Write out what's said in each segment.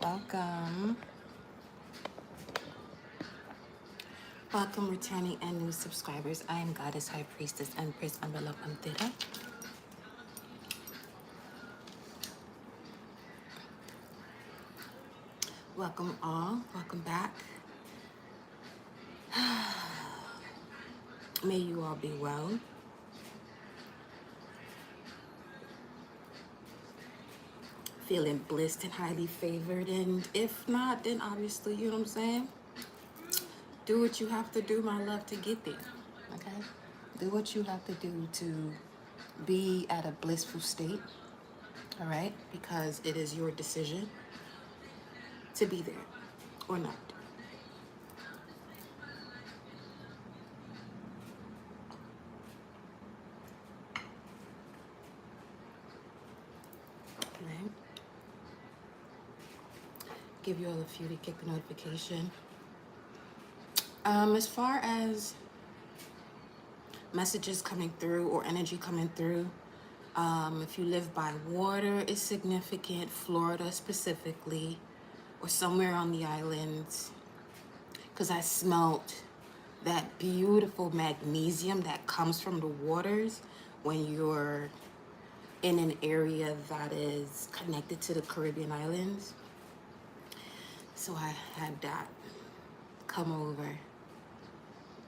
Welcome. Welcome, returning and new subscribers. I am Goddess High Priestess Empress Umbrella Pantera. Welcome all. Welcome back. May you all be well. Feeling blessed and highly favored. And if not, then obviously, you know what I'm saying? Do what you have to do, my love, to get there. Okay? Do what you have to do to be at a blissful state. All right? Because it is your decision to be there or not. Right? Give you all a few to get the notification. As far as messages coming through or energy coming through, if you live by water, it's significant. Florida specifically, or somewhere on the islands, because I smelt that beautiful magnesium that comes from the waters when you're in an area that is connected to the Caribbean islands. So I had that come over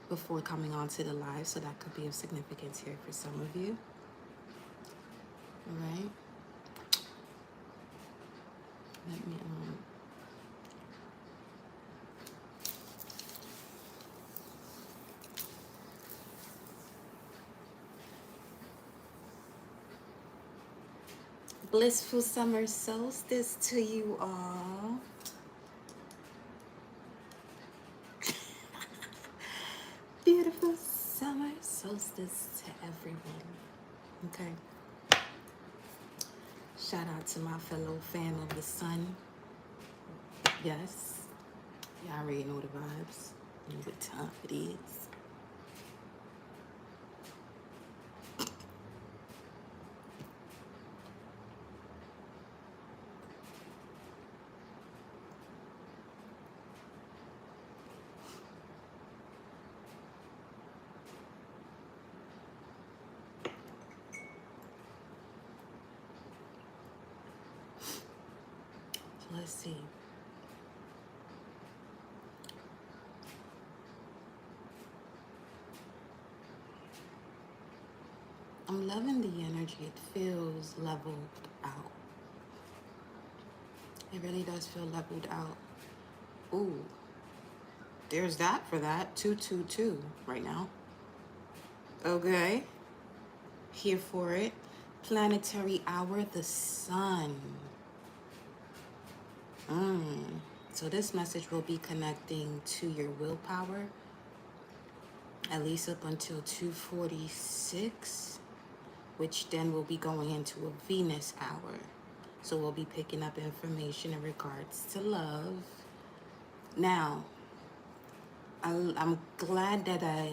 before coming on to the live, so that could be of significance here for some of you. All right. Let me blissful summer solstice to you all. Beautiful summer solstice to everyone. Okay. Shout out to my fellow fan of the sun. Yes. Y'all already know the vibes. You know what time it is. So let's see. I'm loving the energy. It feels leveled out. It really does feel leveled out. Ooh, there's that for that. 222 right now. Okay. Here for it. Planetary hour, the sun. So this message will be connecting to your willpower, at least up until 2:46. Which then will be going into a Venus hour. So we'll be picking up information in regards to love. Now, I'm glad that I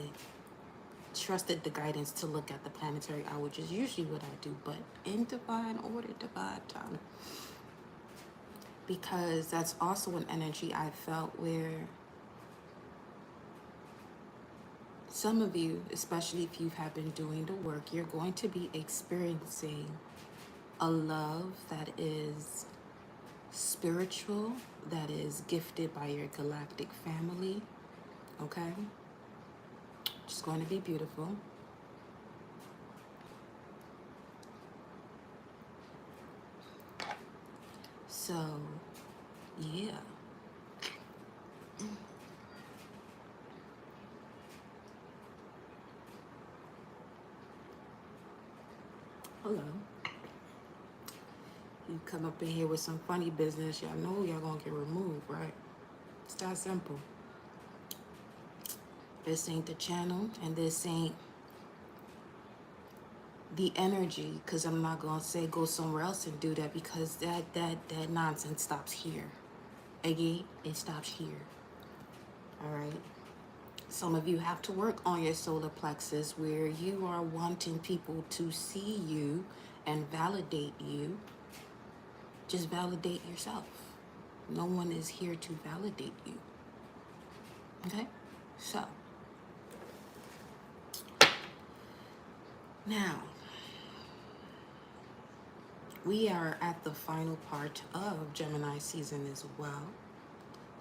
trusted the guidance to look at the planetary hour, which is usually what I do, but in divine order, divine time. Because that's also an energy I felt where some of you, especially if you have been doing the work, you're going to be experiencing a love that is spiritual, that is gifted by your galactic family, okay? Which is going to be beautiful. So, yeah. Hello. You come up in here with some funny business, y'all know y'all gonna get removed, right? It's that simple. This ain't the channel, and this ain't the energy, because I'm not gonna say go somewhere else and do that, because that nonsense stops here. Again, it stops here. All right. Some of you have to work on your solar plexus, where you are wanting people to see you and validate you. Just validate yourself. No one is here to validate you. Okay? So, now, we are at the final part of Gemini season as well.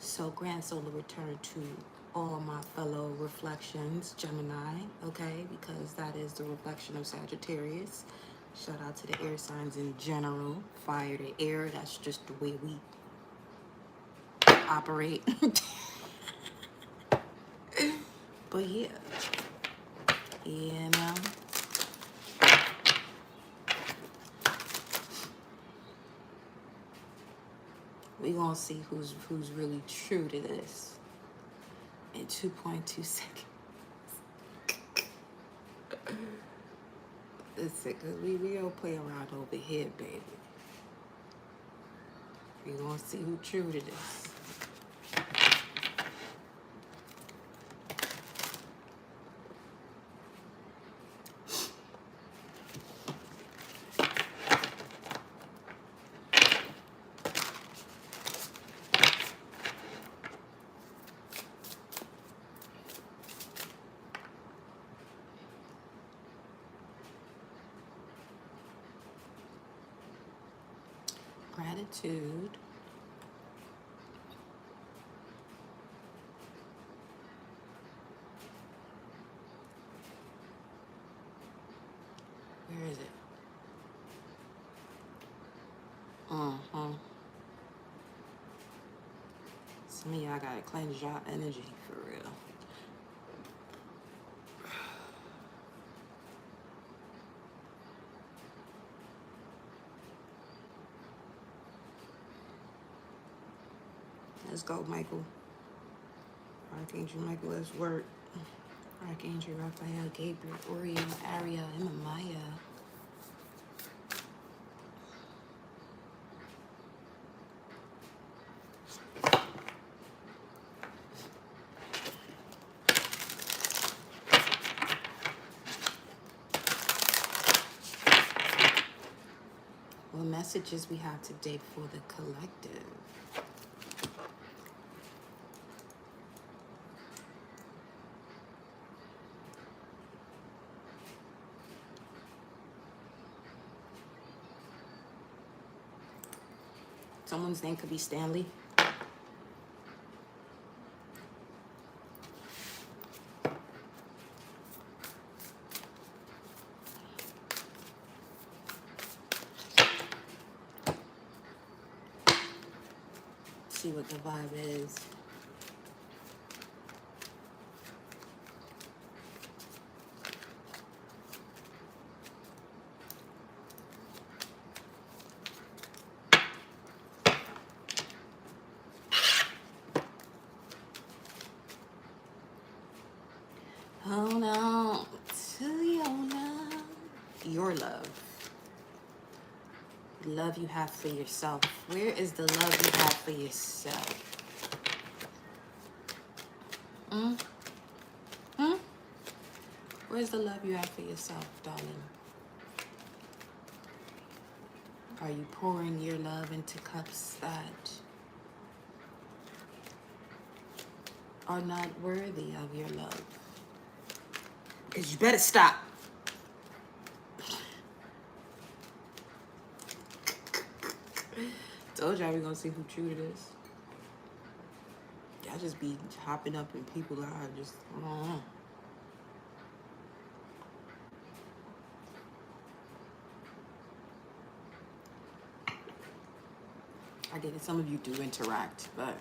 So, grand solar return to all my fellow reflections, Gemini, okay? Because that is the reflection of Sagittarius. Shout out to the air signs in general. Fire to air, that's just the way we operate. But yeah, you know, we gonna see who's really true to this in 2.2 seconds. Listen, cause we don't play around over here, baby. We gonna see who true to this. Gratitude. Where is it? Some of y'all gotta cleanse y'all energy for real. Let's go, Michael. Archangel Michael, let's work. Archangel Raphael, Gabriel, Orion, Ariel, Emma, Maya. What messages we have today for the collective? Someone's name could be Stanley. See what the vibe is. Hold on to your love. Your love. The love you have for yourself. Where is the love you have for yourself? Where's the love you have for yourself, darling? Are you pouring your love into cups that are not worthy of your love? Because you better stop. Told y'all we gonna see who true it is. Y'all just be hopping up in people's lives, just I don't know. I get it, some of you do interact, but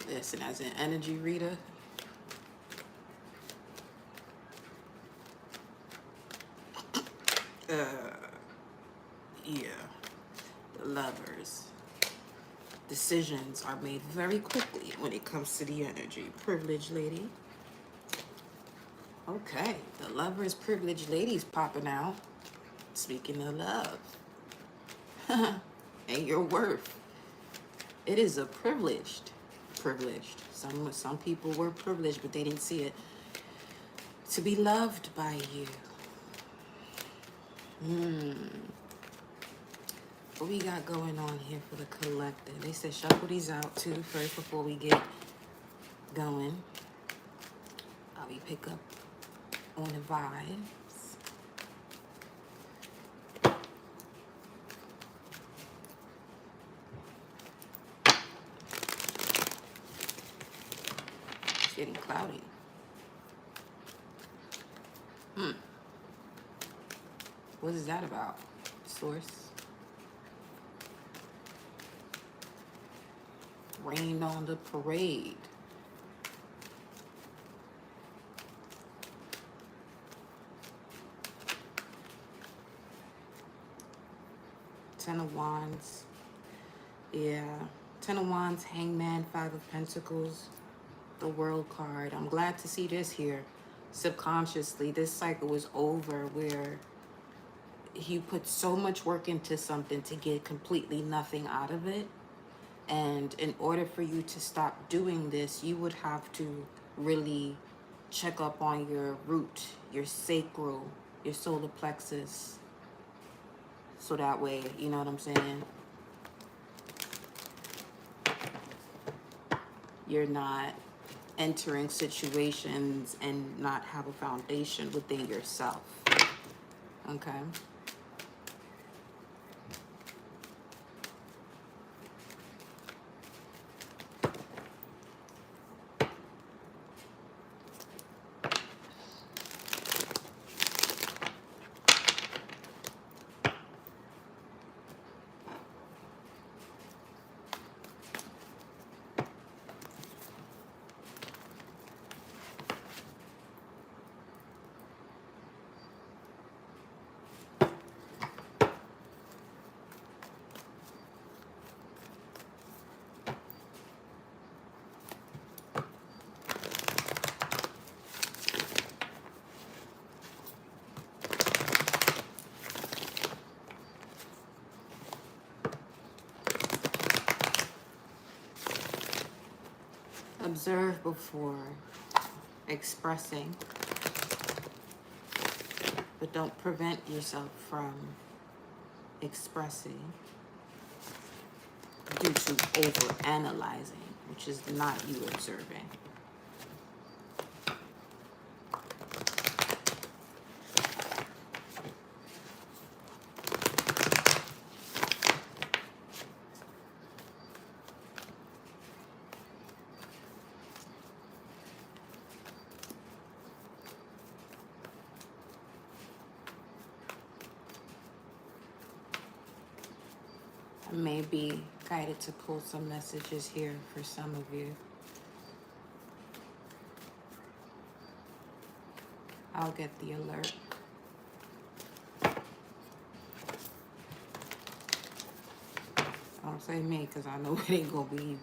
listen, as an energy reader, yeah, the lovers. Decisions are made very quickly when it comes to the energy. Privileged lady. Okay, the lovers, privileged ladies popping out. Speaking of love. And your worth. It is a privileged. Some people were privileged, but they didn't see it. To be loved by you. What we got going on here for the collective? They said shuffle these out too first before we get going. We pick up on the vibes. It's getting cloudy. What is that about? Source. Rained on the parade. Ten of Wands. Yeah. Ten of Wands, Hangman, Five of Pentacles, the World card. I'm glad to see this here. Subconsciously, this cycle was over where you put so much work into something to get completely nothing out of it. And in order for you to stop doing this, you would have to really check up on your root, your sacral, your solar plexus. So that way, you know what I'm saying? You're not entering situations and not have a foundation within yourself. Okay? Observe before expressing, but don't prevent yourself from expressing due to overanalyzing, which is not you observing. I may be guided to pull some messages here for some of you. I'll get the alert. Don't say me, because I know it ain't gonna be you.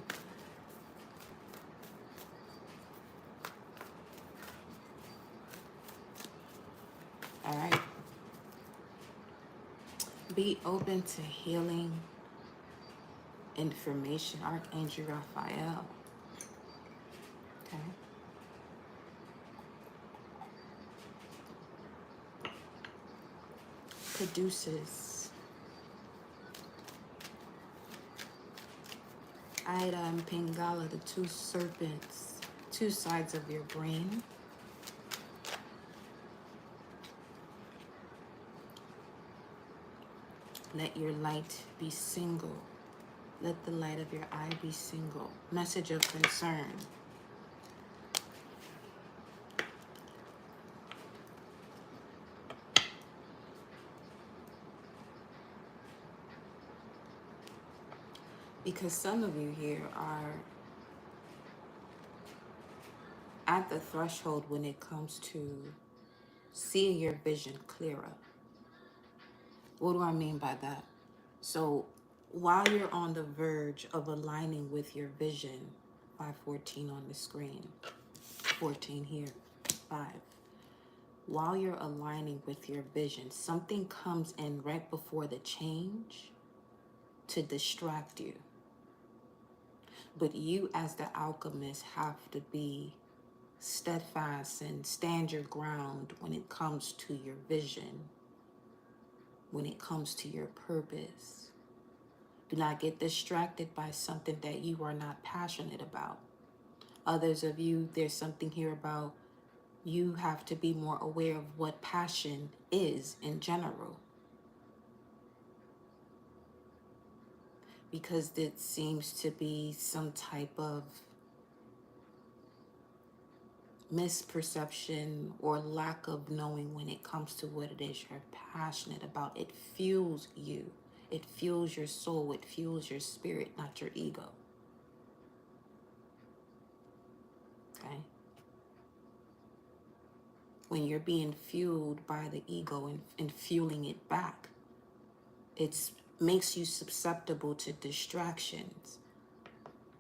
All right. Be open to healing information. Archangel Raphael. Okay. Produces Ida and Pingala, the two serpents, two sides of your brain. Let your light be single. Let the light of your eye be single. Message of concern. Because some of you here are at the threshold when it comes to seeing your vision clearer. What do I mean by that? So while you're on the verge of aligning with your vision, 514 on the screen, 14 here, 5. While you're aligning with your vision, something comes in right before the change to distract you. But you as the alchemist have to be steadfast and stand your ground when it comes to your vision, when it comes to your purpose. Do not get distracted by something that you are not passionate about. Others of you, there's something here about you have to be more aware of what passion is in general. Because it seems to be some type of misperception or lack of knowing when it comes to what it is you're passionate about. It fuels you. It fuels your soul. It fuels your spirit, not your ego. Okay? When you're being fueled by the ego and fueling it back, it makes you susceptible to distractions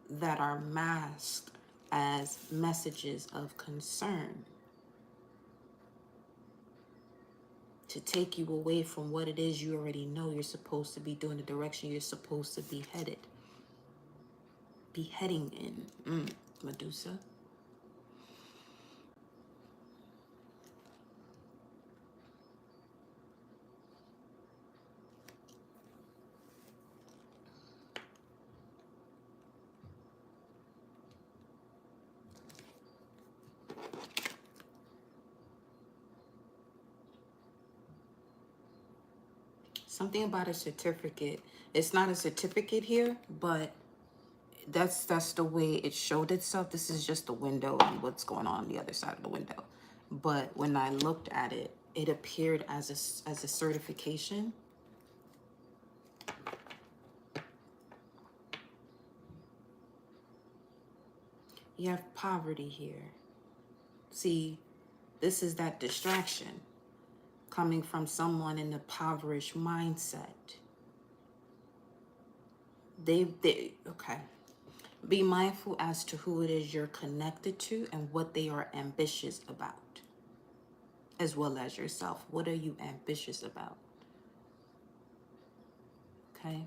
that are masked as messages of concern to take you away from what it is you already know you're supposed to be doing, the direction you're supposed to be heading in. Medusa. Something about a certificate. It's not a certificate here, but that's the way it showed itself. This is just the window and what's going on the other side of the window. But when I looked at it, it appeared as a certification. You have poverty here. See, this is that distraction coming from someone in a impoverished mindset. Okay. Be mindful as to who it is you're connected to and what they are ambitious about, as well as yourself. What are you ambitious about? Okay.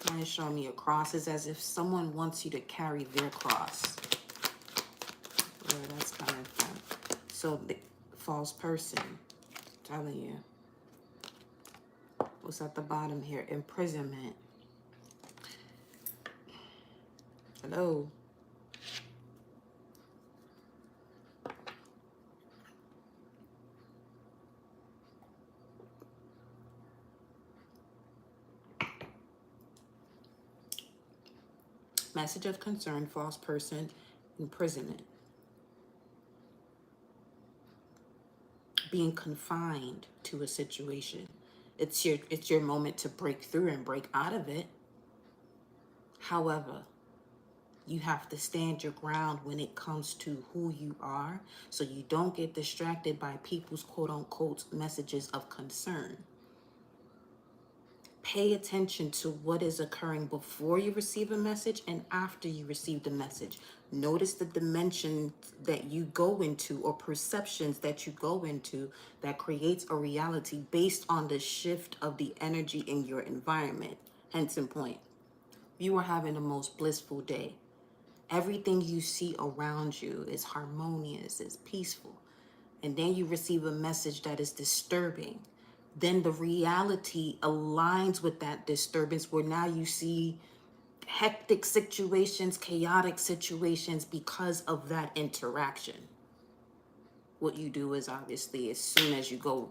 Trying to show me a cross is as if someone wants you to carry their cross. Where that's coming from. So the false person, telling you. What's at the bottom here? Imprisonment. Hello. Message of concern, false person, imprisonment. Being confined to a situation. It's your moment to break through and break out of it. However, you have to stand your ground when it comes to who you are, so you don't get distracted by people's quote unquote messages of concern. Pay attention to what is occurring before you receive a message and after you receive the message. Notice the dimension that you go into or perceptions that you go into that creates a reality based on the shift of the energy in your environment. Hence in point, you are having the most blissful day. Everything you see around you is harmonious, is peaceful. And then you receive a message that is disturbing. Then the reality aligns with that disturbance, where now you see hectic situations, chaotic situations because of that interaction. What you do is, obviously, as soon as you go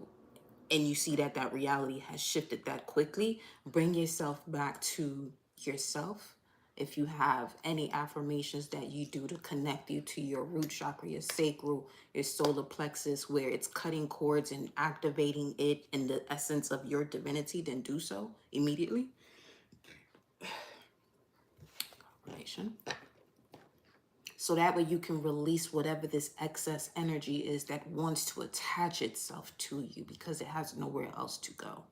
and you see that that reality has shifted that quickly, bring yourself back to yourself. If you have any affirmations that you do to connect you to your root chakra, your sacral, your solar plexus, where it's cutting cords and activating it in the essence of your divinity, then do so immediately. Confirmation. So that way you can release whatever this excess energy is that wants to attach itself to you because it has nowhere else to go.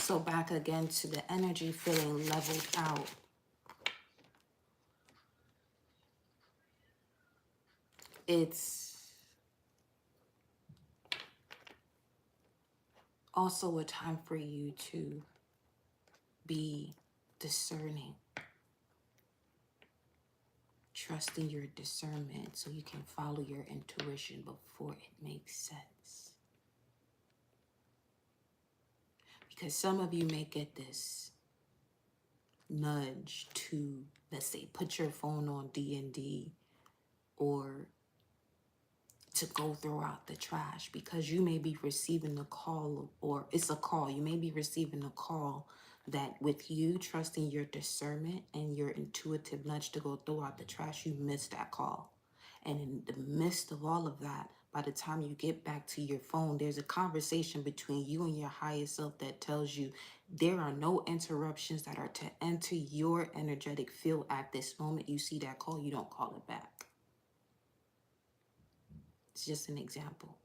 So back again to the energy feeling leveled out. It's also a time for you to be discerning, trusting your discernment so you can follow your intuition before it makes sense. Because some of you may get this nudge to, let's say, put your phone on D&D or to go throw out the trash, because you may be receiving a call, or it's a call. You may be receiving a call that, with you trusting your discernment and your intuitive nudge to go throw out the trash, you missed that call. And in the midst of all of that, by the time you get back to your phone, there's a conversation between you and your higher self that tells you there are no interruptions that are to enter your energetic field at this moment. You see that call, you don't call it back. It's just an example.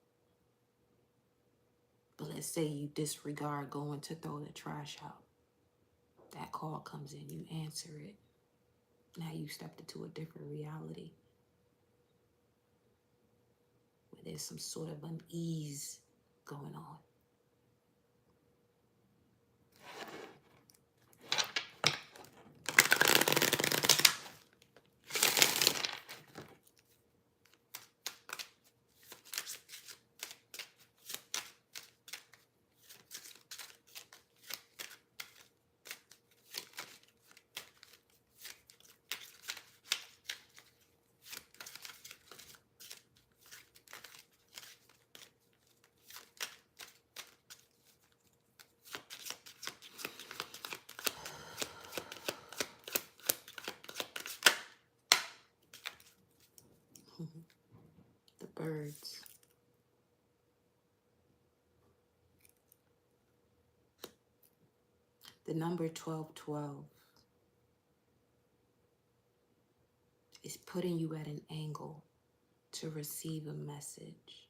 But let's say you disregard going to throw the trash out. That call comes in, you answer it. Now you stepped into a different reality where there's some sort of unease going on. The birds. The number 1212 is putting you at an angle to receive a message.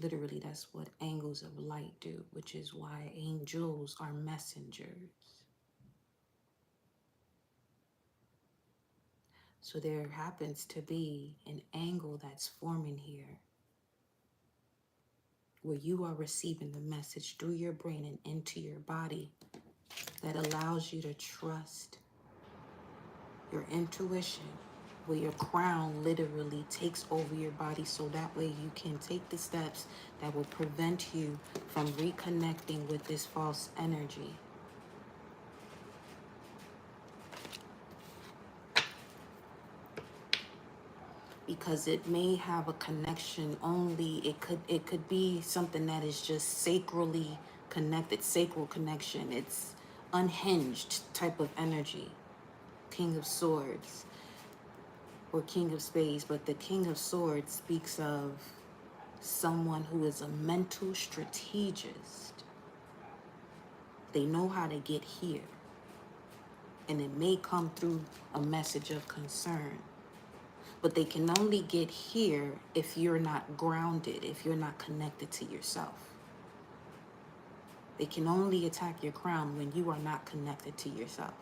Literally, that's what angles of light do, which is why angels are messengers. So there happens to be an angle that's forming here where you are receiving the message through your brain and into your body that allows you to trust your intuition, where your crown literally takes over your body, so that way you can take the steps that will prevent you from reconnecting with this false energy. Because it may have a connection only, it could be something that is just sacrally connected, sacral connection. It's unhinged type of energy. King of Swords or King of Spades, but the King of Swords speaks of someone who is a mental strategist. They know how to get here, and it may come through a message of concern, but they can only get here if you're not grounded, if you're not connected to yourself. They can only attack your crown when you are not connected to yourself.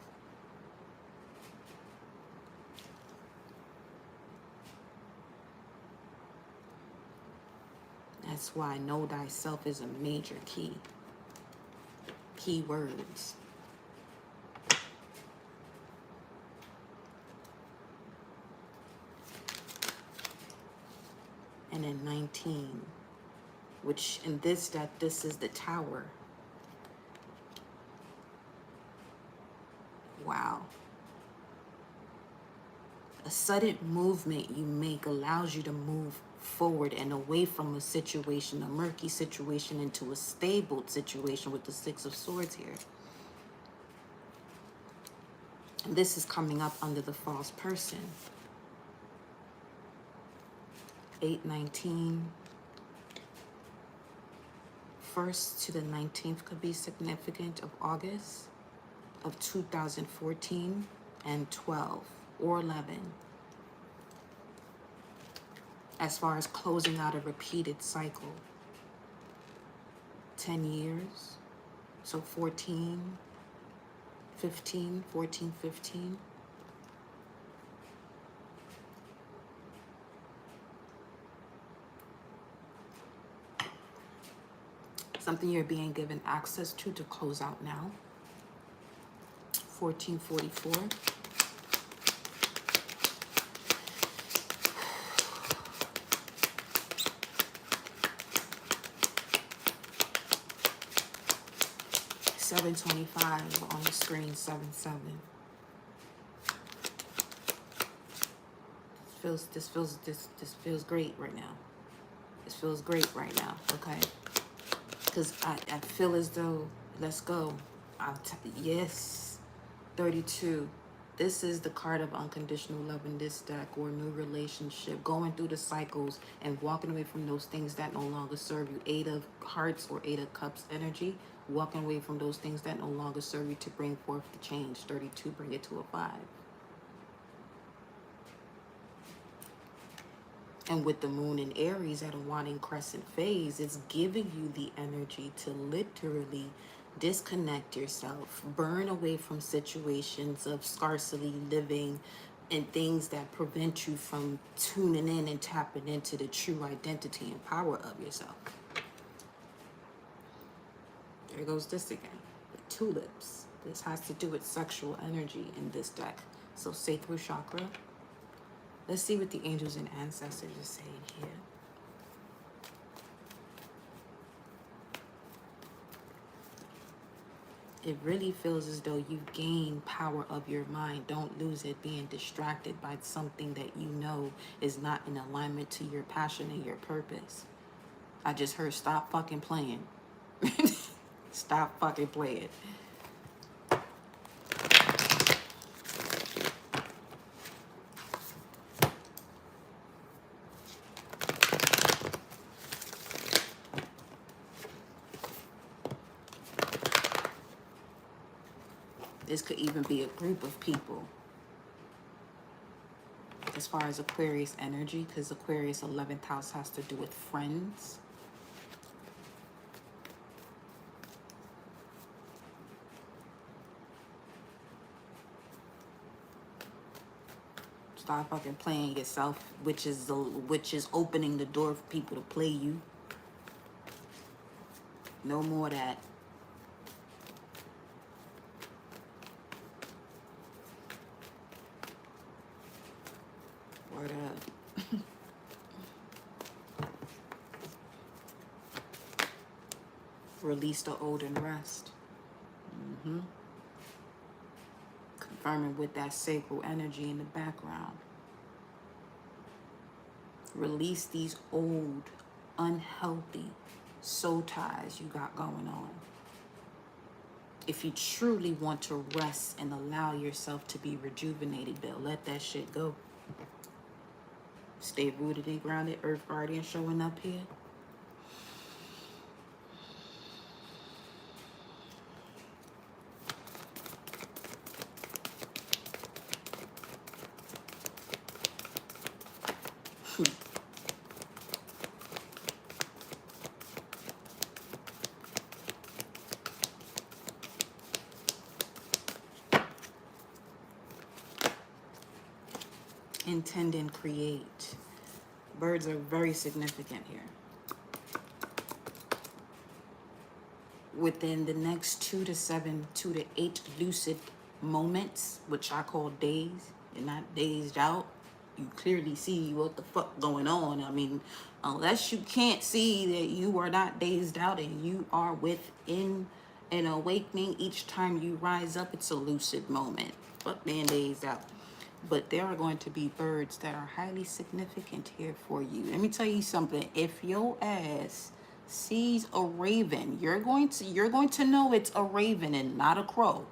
That's why know thyself is a major key. Key words. And in 19, which in this deck, this is the Tower. Wow. A sudden movement you make allows you to move forward and away from a situation, a murky situation, into a stable situation with the Six of Swords here. And this is coming up under the false person. 8/19. 1st to the 19th could be significant of August of 2014, and 12 or 11. As far as closing out a repeated cycle. 10 years. So 14, 15, 14, 15. Something you're being given access to close out now. 1444. $7.25 on the screen. 7-7. This feels great right now. This feels great right now. Okay. Because I feel as though, let's go. Yes, 32. This is the card of unconditional love in this deck, or a new relationship, going through the cycles and walking away from those things that no longer serve you. 8 of Hearts or 8 of Cups energy, walking away from those things that no longer serve you to bring forth the change. 32, bring it to a 5. And with the moon in Aries at a waning crescent phase, it's giving you the energy to literally disconnect yourself, burn away from situations of scarcity living and things that prevent you from tuning in and tapping into the true identity and power of yourself. There goes this again, the tulips. This has to do with sexual energy in this deck. So sacral chakra. Let's see what the angels and ancestors are saying here. It really feels as though you've gained power of your mind. Don't lose it being distracted by something that you know is not in alignment to your passion and your purpose. I just heard stop fucking playing. Stop fucking playing. This could even be a group of people. As far as Aquarius energy, because Aquarius 11th house has to do with friends. Stop fucking playing yourself, which is opening the door for people to play you. No more of that. Word up. Release the old and rest. Confirming with that sacral energy in the background. Release these old, unhealthy soul ties you got going on. If you truly want to rest and allow yourself to be rejuvenated, Bill, let that shit go. Stay rooted and grounded. Earth Guardian showing up here. Intend and create. Birds are very significant here. Within the next 2 to 8 lucid moments, which I call days, you're not dazed out. You clearly see what the fuck going on. I mean, unless you can't see that you are not dazed out and you are within an awakening each time you rise up, it's a lucid moment. Fuck being dazed out. But there are going to be birds that are highly significant here for you. Let me tell you something. If your ass sees a raven, you're going to know it's a raven and not a crow.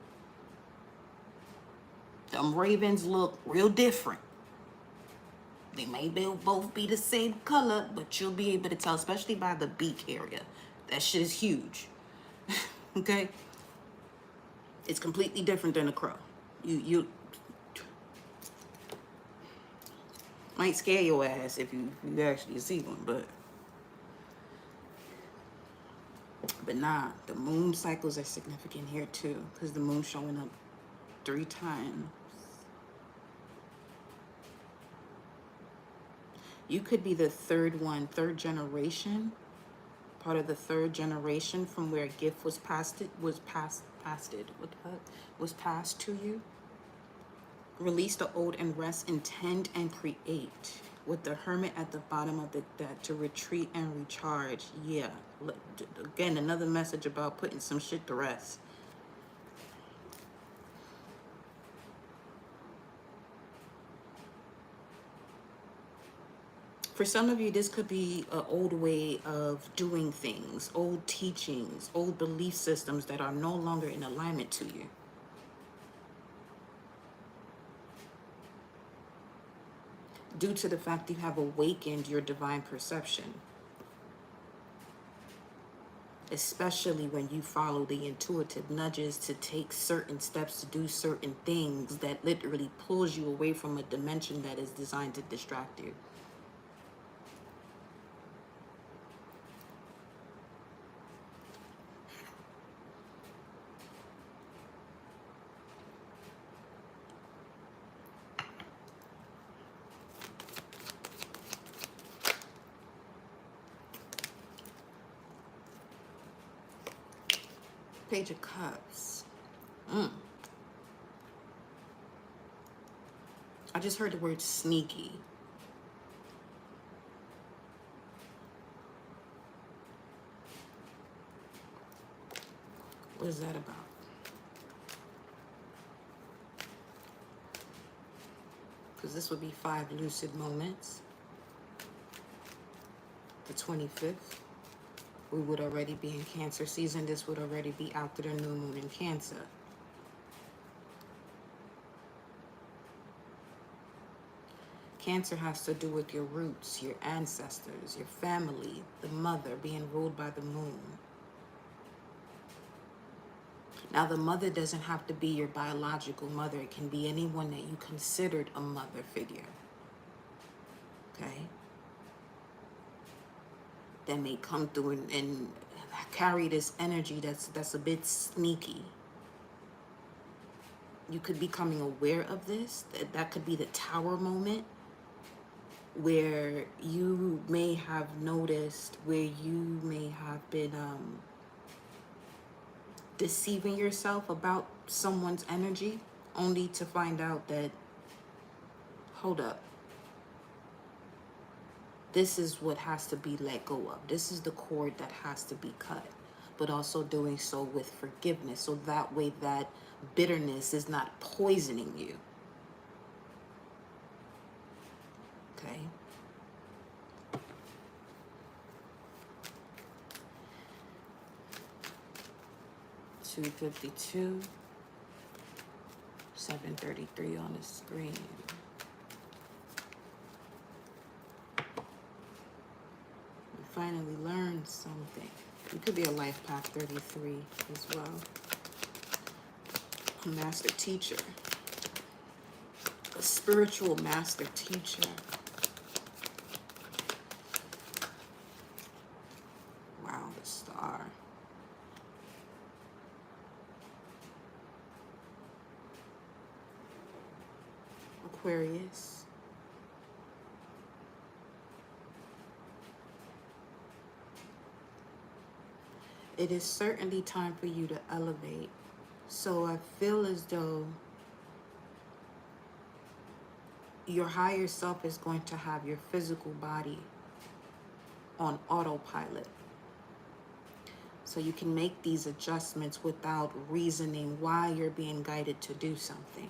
Them ravens look real different. They may both be the same color, but you'll be able to tell, especially by the beak area. That shit is huge. Okay? It's completely different than a crow. You might scare your ass if you actually see one, but nah, the moon cycles are significant here too, because the moon's showing up 3 times. You could be the third generation part of the third generation from where a gift was passed what the fuck? Was passed to you. Release the old and rest, intend and create. With the Hermit at the bottom of the deck, to retreat and recharge. Yeah. Again, another message about putting some shit to rest. For some of you, this could be an old way of doing things, old teachings, old belief systems that are no longer in alignment to you. Due to the fact you have awakened your divine perception. Especially when you follow the intuitive nudges to take certain steps to do certain things that literally pulls you away from a dimension that is designed to distract you. Page of Cups. I just heard the word sneaky. What is that about? Because this would be 5 lucid moments. The 25th. We would already be in Cancer season. This would already be after the new moon in Cancer. Cancer has to do with your roots, your ancestors, your family, the mother being ruled by the moon. Now, the mother doesn't have to be your biological mother. It can be anyone that you considered a mother figure. Okay? That may come through and carry this energy that's a bit sneaky. You could be becoming aware of this. That could be the Tower moment, where you may have noticed, where you may have been deceiving yourself about someone's energy, only to find out that, hold up, this is what has to be let go of. This is the cord that has to be cut, but also doing so with forgiveness, so that way that bitterness is not poisoning you. Okay? $252, 733 on the screen. Finally learned something. It could be a life path 33 as well. A master teacher. A spiritual master teacher. Wow, the star. Aquarius. It is certainly time for you to elevate. So I feel as though your higher self is going to have your physical body on autopilot. So you can make these adjustments without reasoning why you're being guided to do something.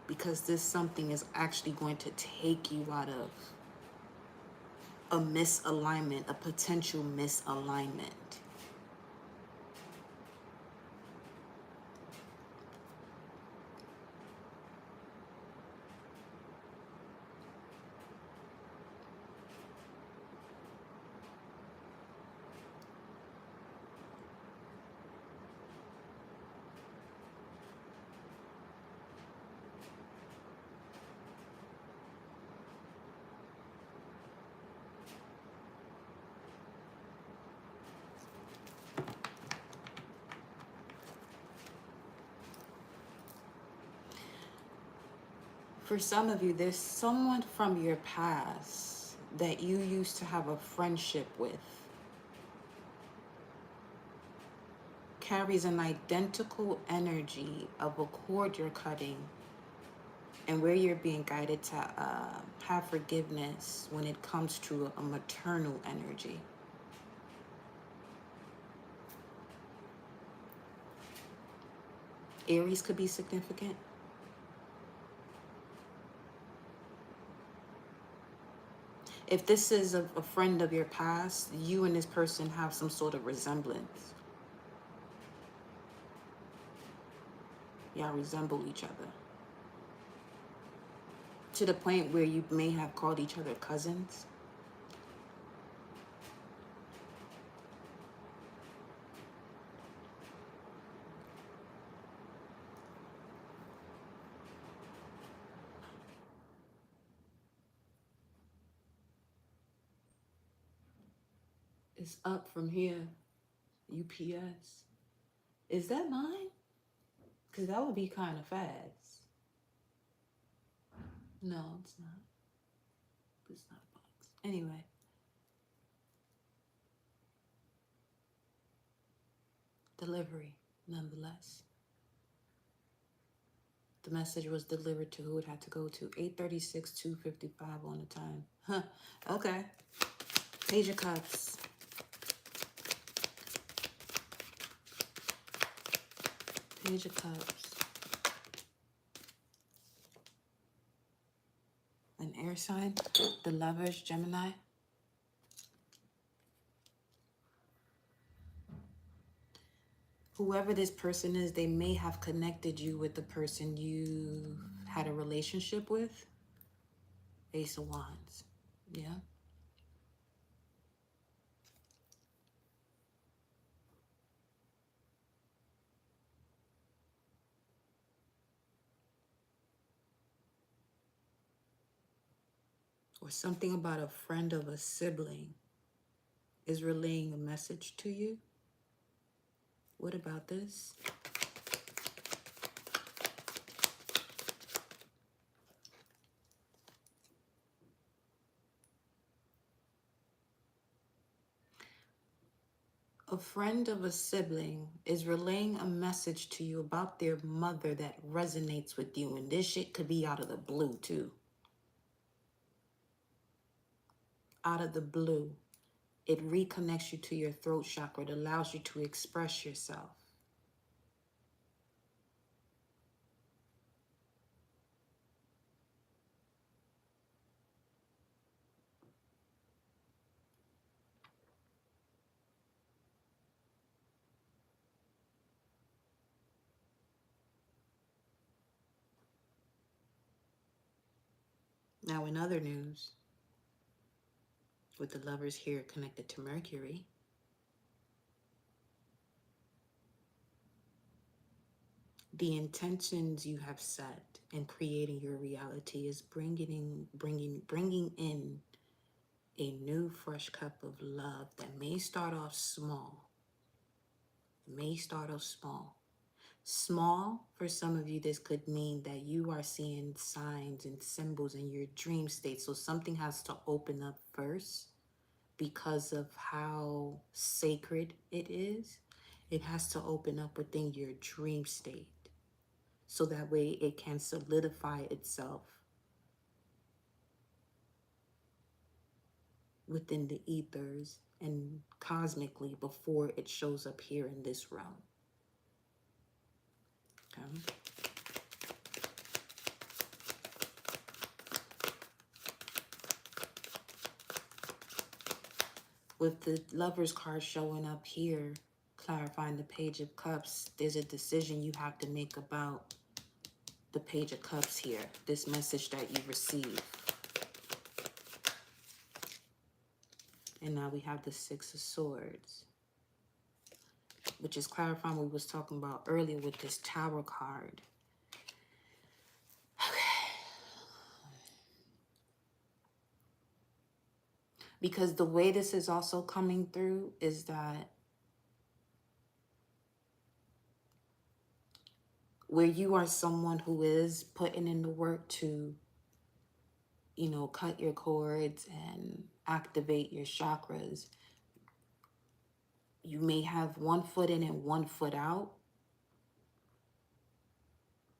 Because this something is actually going to take you out of a misalignment, a potential misalignment. For some of you, there's someone from your past that you used to have a friendship with carries an identical energy of a cord you're cutting, and where you're being guided to have forgiveness when it comes to a maternal energy. Aries could be significant. If this is a friend of your past, you and this person have some sort of resemblance. Y'all resemble each other. To the point where you may have called each other cousins. It's up from here. UPS. Is that mine? Because that would be kind of fast. No, it's not. It's not a box. Anyway. Delivery, nonetheless. The message was delivered to who it had to go to. 8:36, 2:55 on the time. Huh. Okay. Page of Cups. Page of Cups. An air sign. The Lovers, Gemini. Whoever this person is, they may have connected you with the person you had a relationship with. Ace of Wands. Yeah. Or something about a friend of a sibling is relaying a message to you. What about this? A friend of a sibling is relaying a message to you about their mother that resonates with you. And this shit could be out of the blue too. Out of the blue. It reconnects you to your throat chakra. It allows you to express yourself. Now, in other news, with the Lovers here connected to Mercury, the intentions you have set in creating your reality is bringing in a new fresh cup of love that may start off small. May start off small. Small, for some of you, this could mean that you are seeing signs and symbols in your dream state. So something has to open up first because of how sacred it is. It has to open up within your dream state. So that way it can solidify itself within the ethers and cosmically before it shows up here in this realm. Okay. With the Lovers card showing up here, clarifying the Page of Cups, there's a decision you have to make about the Page of Cups here, this message that you receive. And now we have the Six of Swords, which is clarifying what we was talking about earlier with this Tower card. Because the way this is also coming through is that where you are someone who is putting in the work to you know, cut your cords and activate your chakras, you may have one foot in and one foot out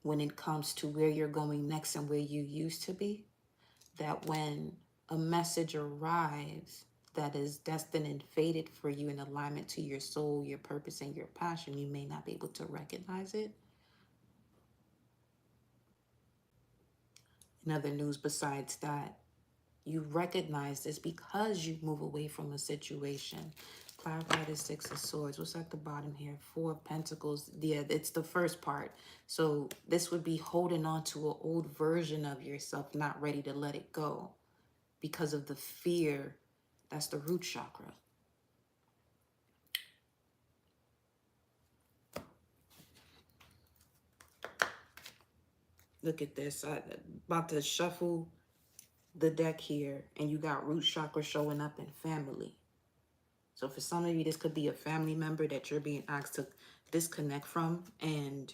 when it comes to where you're going next and where you used to be. That when a message arrives that is destined and fated for you in alignment to your soul, your purpose, and your passion, you may not be able to recognize it. In other news besides that, you recognize this because you move away from a situation. Clarify the Six of Swords. What's at the bottom here? Four of Pentacles. Yeah, it's the first part. So this would be holding on to an old version of yourself, not ready to let it go because of the fear. That's the root chakra. Look at this. I'm about to shuffle the deck here, and you got root chakra showing up in family. So for some of you, this could be a family member that you're being asked to disconnect from and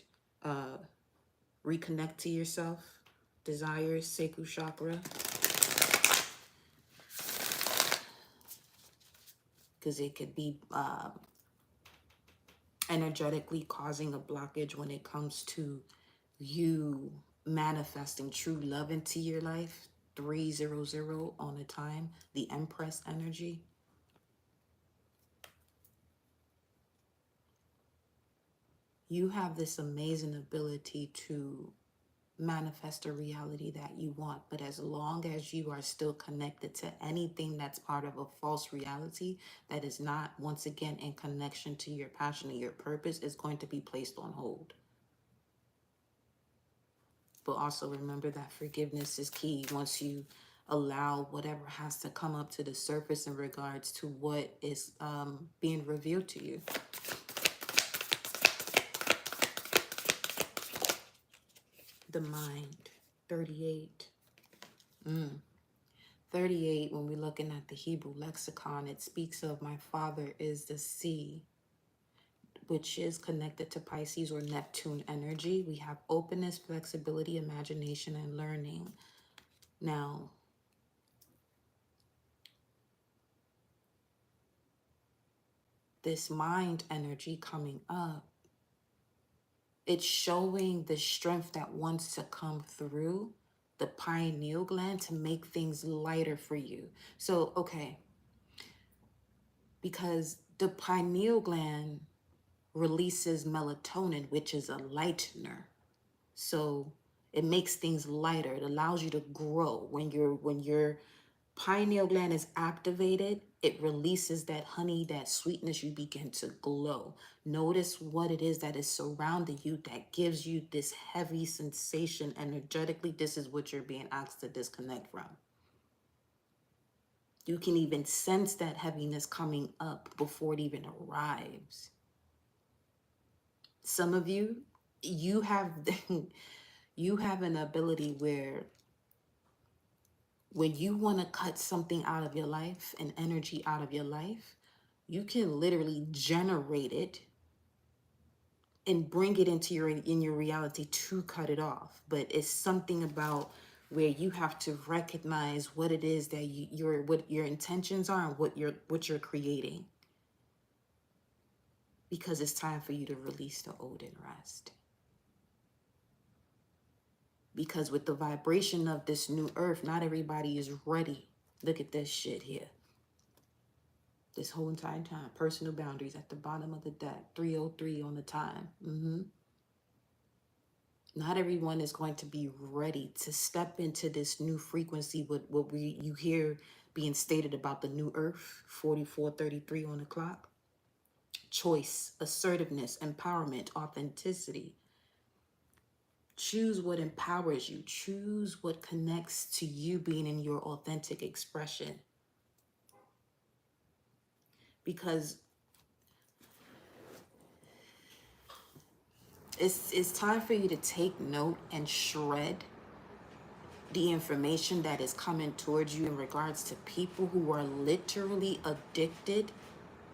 reconnect to yourself. Desires, sacral chakra. Because it could be energetically causing a blockage when it comes to you manifesting true love into your life. 300 on the time. The Empress energy. You have this amazing ability to manifest a reality that you want, but as long as you are still connected to anything that's part of a false reality that is not, once again, in connection to your passion and your purpose, is going to be placed on hold. But also remember that forgiveness is key. Once you allow whatever has to come up to the surface in regards to what is being revealed to you. The mind. 38. 38, when we're looking at the Hebrew lexicon, it speaks of my father is the sea, which is connected to Pisces or Neptune energy. We have openness, flexibility, imagination, and learning. Now, this mind energy coming up, it's showing the strength that wants to come through the pineal gland to make things lighter for you. So, okay, because the pineal gland releases melatonin, which is a lightener. So it makes things lighter. It allows you to grow. When your pineal gland is activated, it releases that honey, that sweetness. You begin to glow. Notice what it is that is surrounding you that gives you this heavy sensation energetically. This is what you're being asked to disconnect from. You can even sense that heaviness coming up before it even arrives. Some of you, you have you have an ability where when you want to cut something out of your life, an energy out of your life, you can literally generate it and bring it into your reality to cut it off. But it's something about where you have to recognize what it is that what your intentions are and what you're creating, because it's time for you to release the old and rest. Because with the vibration of this new earth, not everybody is ready. Look at this shit here. This whole entire time. Personal boundaries at the bottom of the deck. 303 on the time. Not everyone is going to be ready to step into this new frequency. What you hear being stated about the new earth. 4433 on the clock. Choice, assertiveness, empowerment, authenticity. Choose what empowers you. Choose what connects to you being in your authentic expression. Because it's time for you to take note and shred the information that is coming towards you in regards to people who are literally addicted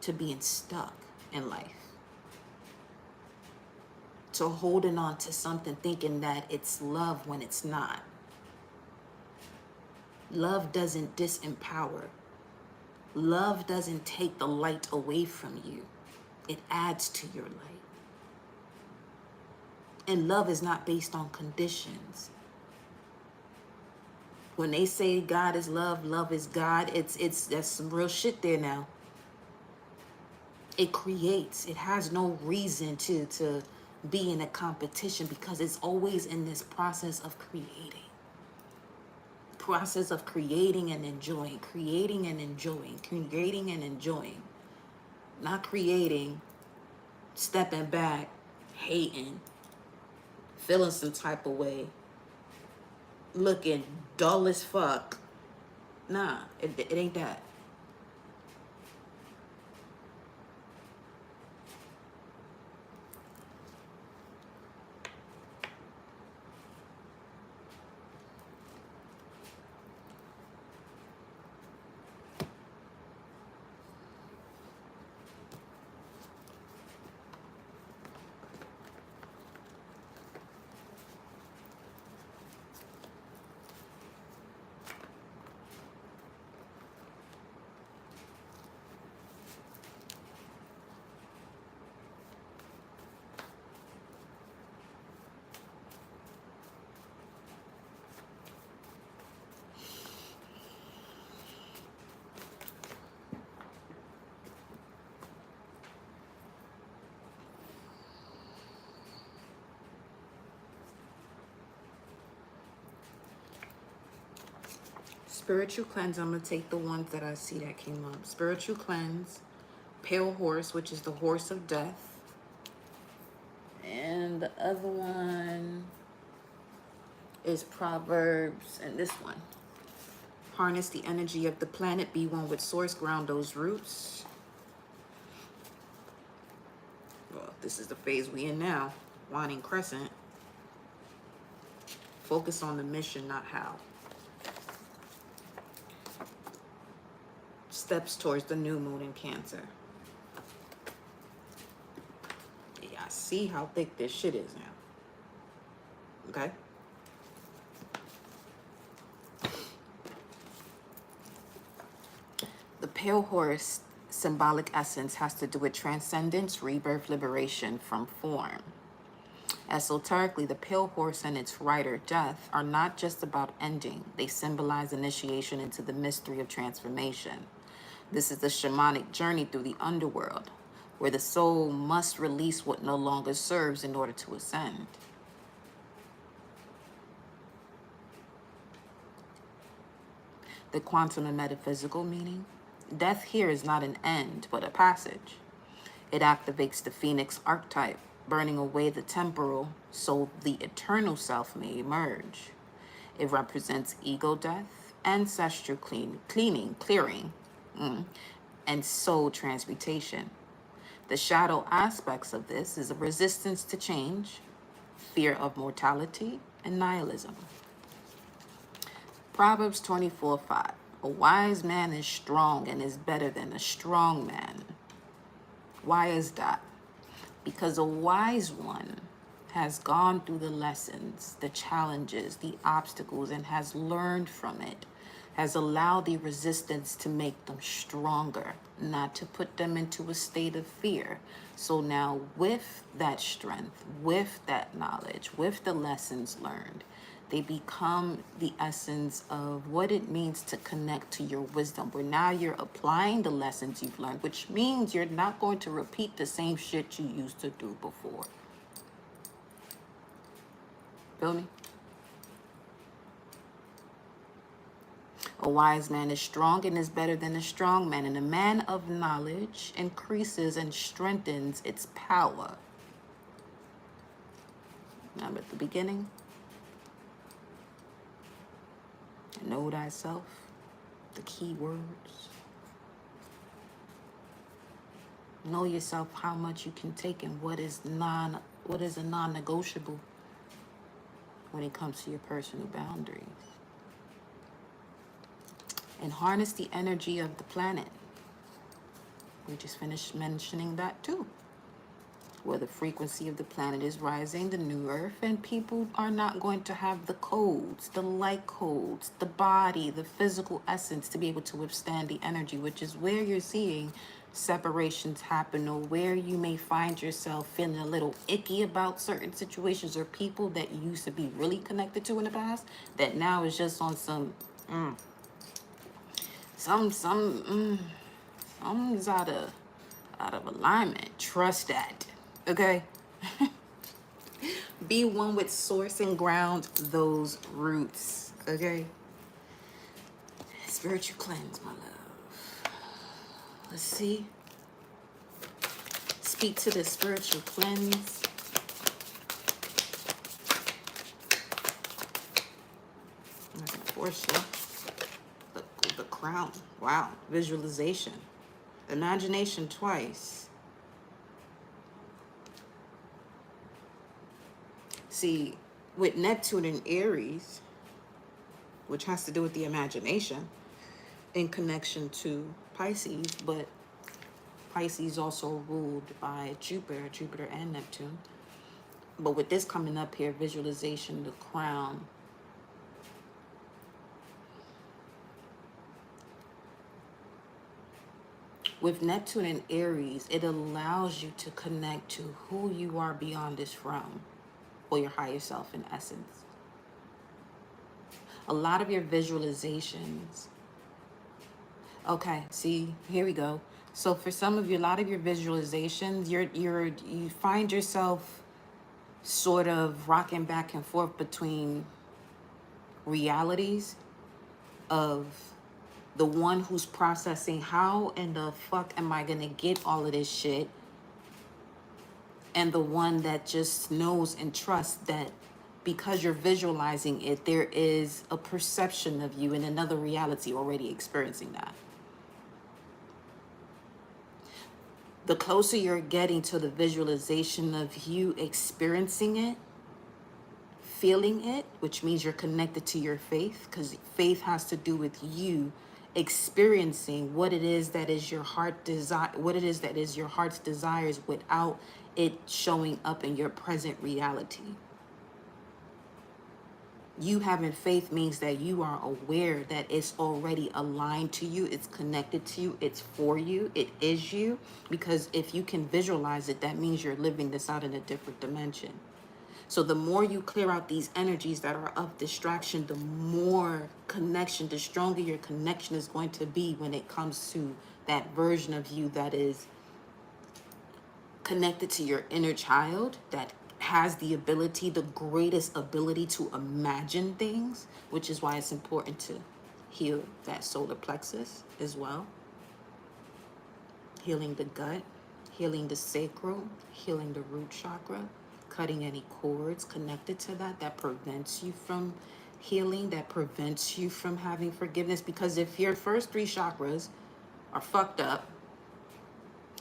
to being stuck in life. To holding on to something thinking that it's love when it's not. Love doesn't disempower. Love doesn't take the light away from you. It adds to your light. And love is not based on conditions. When they say God is love, love is God, that's some real shit there now. It creates. It has no reason to be in a competition because it's always in this process of creating. Process of creating and enjoying, creating and enjoying, creating and enjoying. Not creating, stepping back, hating, feeling some type of way, looking dull as fuck. Nah, it ain't that. Spiritual cleanse, I'm going to take the ones that I see that came up. Spiritual cleanse, pale horse, which is the horse of death. And the other one is Proverbs, and this one. Harness the energy of the planet, be one with source, ground those roots. Well, this is the phase we in now. Winding crescent. Focus on the mission, not how. Steps towards the new moon in Cancer. Yeah, I see how thick this shit is now. Okay? The pale horse symbolic essence has to do with transcendence, rebirth, liberation from form. Esoterically, the pale horse and its rider, death, are not just about ending. They symbolize initiation into the mystery of transformation. This is the shamanic journey through the underworld, where the soul must release what no longer serves in order to ascend. The quantum and metaphysical meaning. Death here is not an end, but a passage. It activates the phoenix archetype, burning away the temporal so the eternal self may emerge. It represents ego death, ancestral clearing, and soul transmutation. The shadow aspects of this is a resistance to change, fear of mortality, and nihilism. Proverbs 24:5. A wise man is strong and is better than a strong man. Why is that? Because a wise one has gone through the lessons, the challenges, the obstacles, and has learned from it, has allowed the resistance to make them stronger, not to put them into a state of fear. So now with that strength, with that knowledge, with the lessons learned, they become the essence of what it means to connect to your wisdom, where now you're applying the lessons you've learned, which means you're not going to repeat the same shit you used to do before. Feel me? A wise man is strong and is better than a strong man, and a man of knowledge increases and strengthens its power. Remember at the beginning? Know thyself, the key words. Know yourself, how much you can take, and what is a non-negotiable when it comes to your personal boundaries. And harness the energy of the planet. We just finished mentioning that too. where the frequency of the planet is rising, the new earth, and people are not going to have the codes, the light codes, the body, the physical essence to be able to withstand the energy, which is where you're seeing separations happen, or where you may find yourself feeling a little icky about certain situations or people that you used to be really connected to in the past, that now is just on something's out of alignment. Trust that. Okay? Be one with source and ground those roots. Okay? Spiritual cleanse, my love. Let's see. Speak to the spiritual cleanse. I'm not gonna force you. The crown. Wow. Visualization. Imagination twice. See, with Neptune and Aries, which has to do with the imagination, in connection to Pisces, but Pisces also ruled by Jupiter and Neptune. But with this coming up here, visualization, the crown, with Neptune and Aries, it allows you to connect to who you are beyond this realm, or your higher self in essence. A lot of your visualizations. Okay, see, here we go. So for some of you, a lot of your visualizations, you find yourself sort of rocking back and forth between realities of the one who's processing how in the fuck am I gonna get all of this shit, and the one that just knows and trusts that because you're visualizing it, there is a perception of you in another reality already experiencing that. The closer you're getting to the visualization of you experiencing it, feeling it, which means you're connected to your faith, because faith has to do with you experiencing what it is that is your heart desire, what it is that is your heart's desires, without it showing up in your present reality. You having faith means that you are aware that it's already aligned to you, it's connected to you, it's for you, it is you. Because if you can visualize it, that means you're living this out in a different dimension. So the more you clear out these energies that are of distraction, the more connection, the stronger your connection is going to be when it comes to that version of you that is connected to your inner child, that has the ability, the greatest ability to imagine things, which is why it's important to heal that solar plexus as well. Healing the gut, healing the sacral, healing the root chakra, cutting any cords connected to that prevents you from healing, that prevents you from having forgiveness. Because if your first three chakras are fucked up,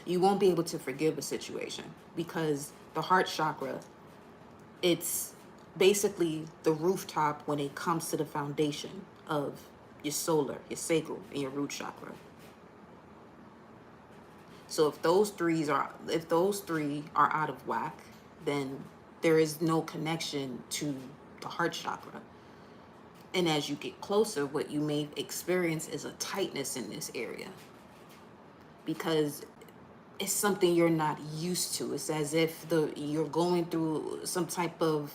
you won't be able to forgive a situation, because the heart chakra, it's basically the rooftop when it comes to the foundation of your solar, your sacral, and your root chakra. So if those three are out of whack, then there is no connection to the heart chakra. And as you get closer, what you may experience is a tightness in this area, because it's something you're not used to. It's as if you're going through some type of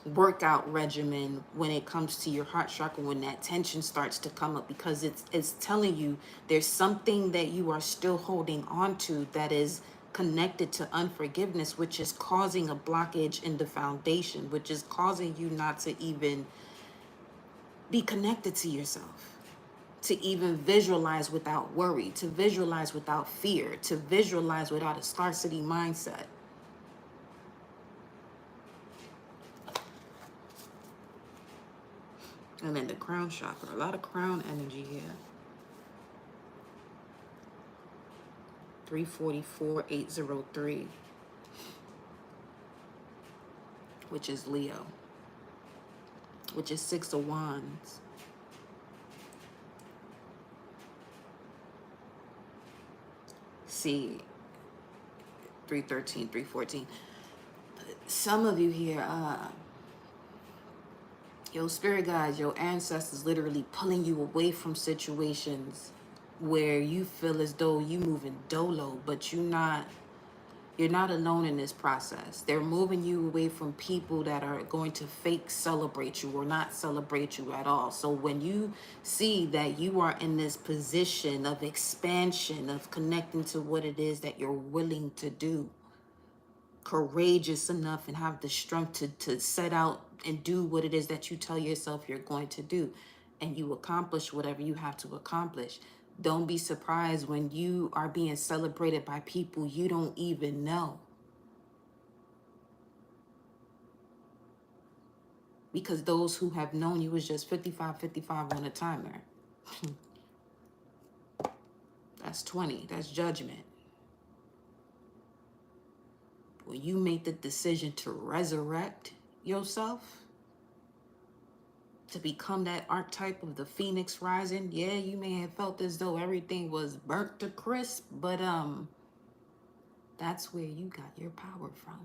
workout regimen when it comes to your heart chakra, when that tension starts to come up, because it's telling you there's something that you are still holding on to that is connected to unforgiveness, which is causing a blockage in the foundation, which is causing you not to even be connected to yourself, to even visualize without worry, to visualize without fear, to visualize without a scarcity mindset. And then the crown chakra, a lot of crown energy here. 344803, which is Leo, which is 6 of Wands. See, 313, 314. Some of you here, your spirit guides, your ancestors literally pulling you away from situations where you feel as though you moving dolo, but you're not alone in this process. They're moving you away from people that are going to fake celebrate you or not celebrate you at all. So when you see that you are in this position of expansion, of connecting to what it is that you're willing to do, courageous enough and have the strength to set out and do what it is that you tell yourself you're going to do, and you accomplish whatever you have to accomplish, don't be surprised when you are being celebrated by people you don't even know, because those who have known you is just 55 on a timer. That's 20. That's judgment. When you make the decision to resurrect yourself, to become that archetype of the phoenix rising, yeah, you may have felt as though everything was burnt to crisp, but that's where you got your power from.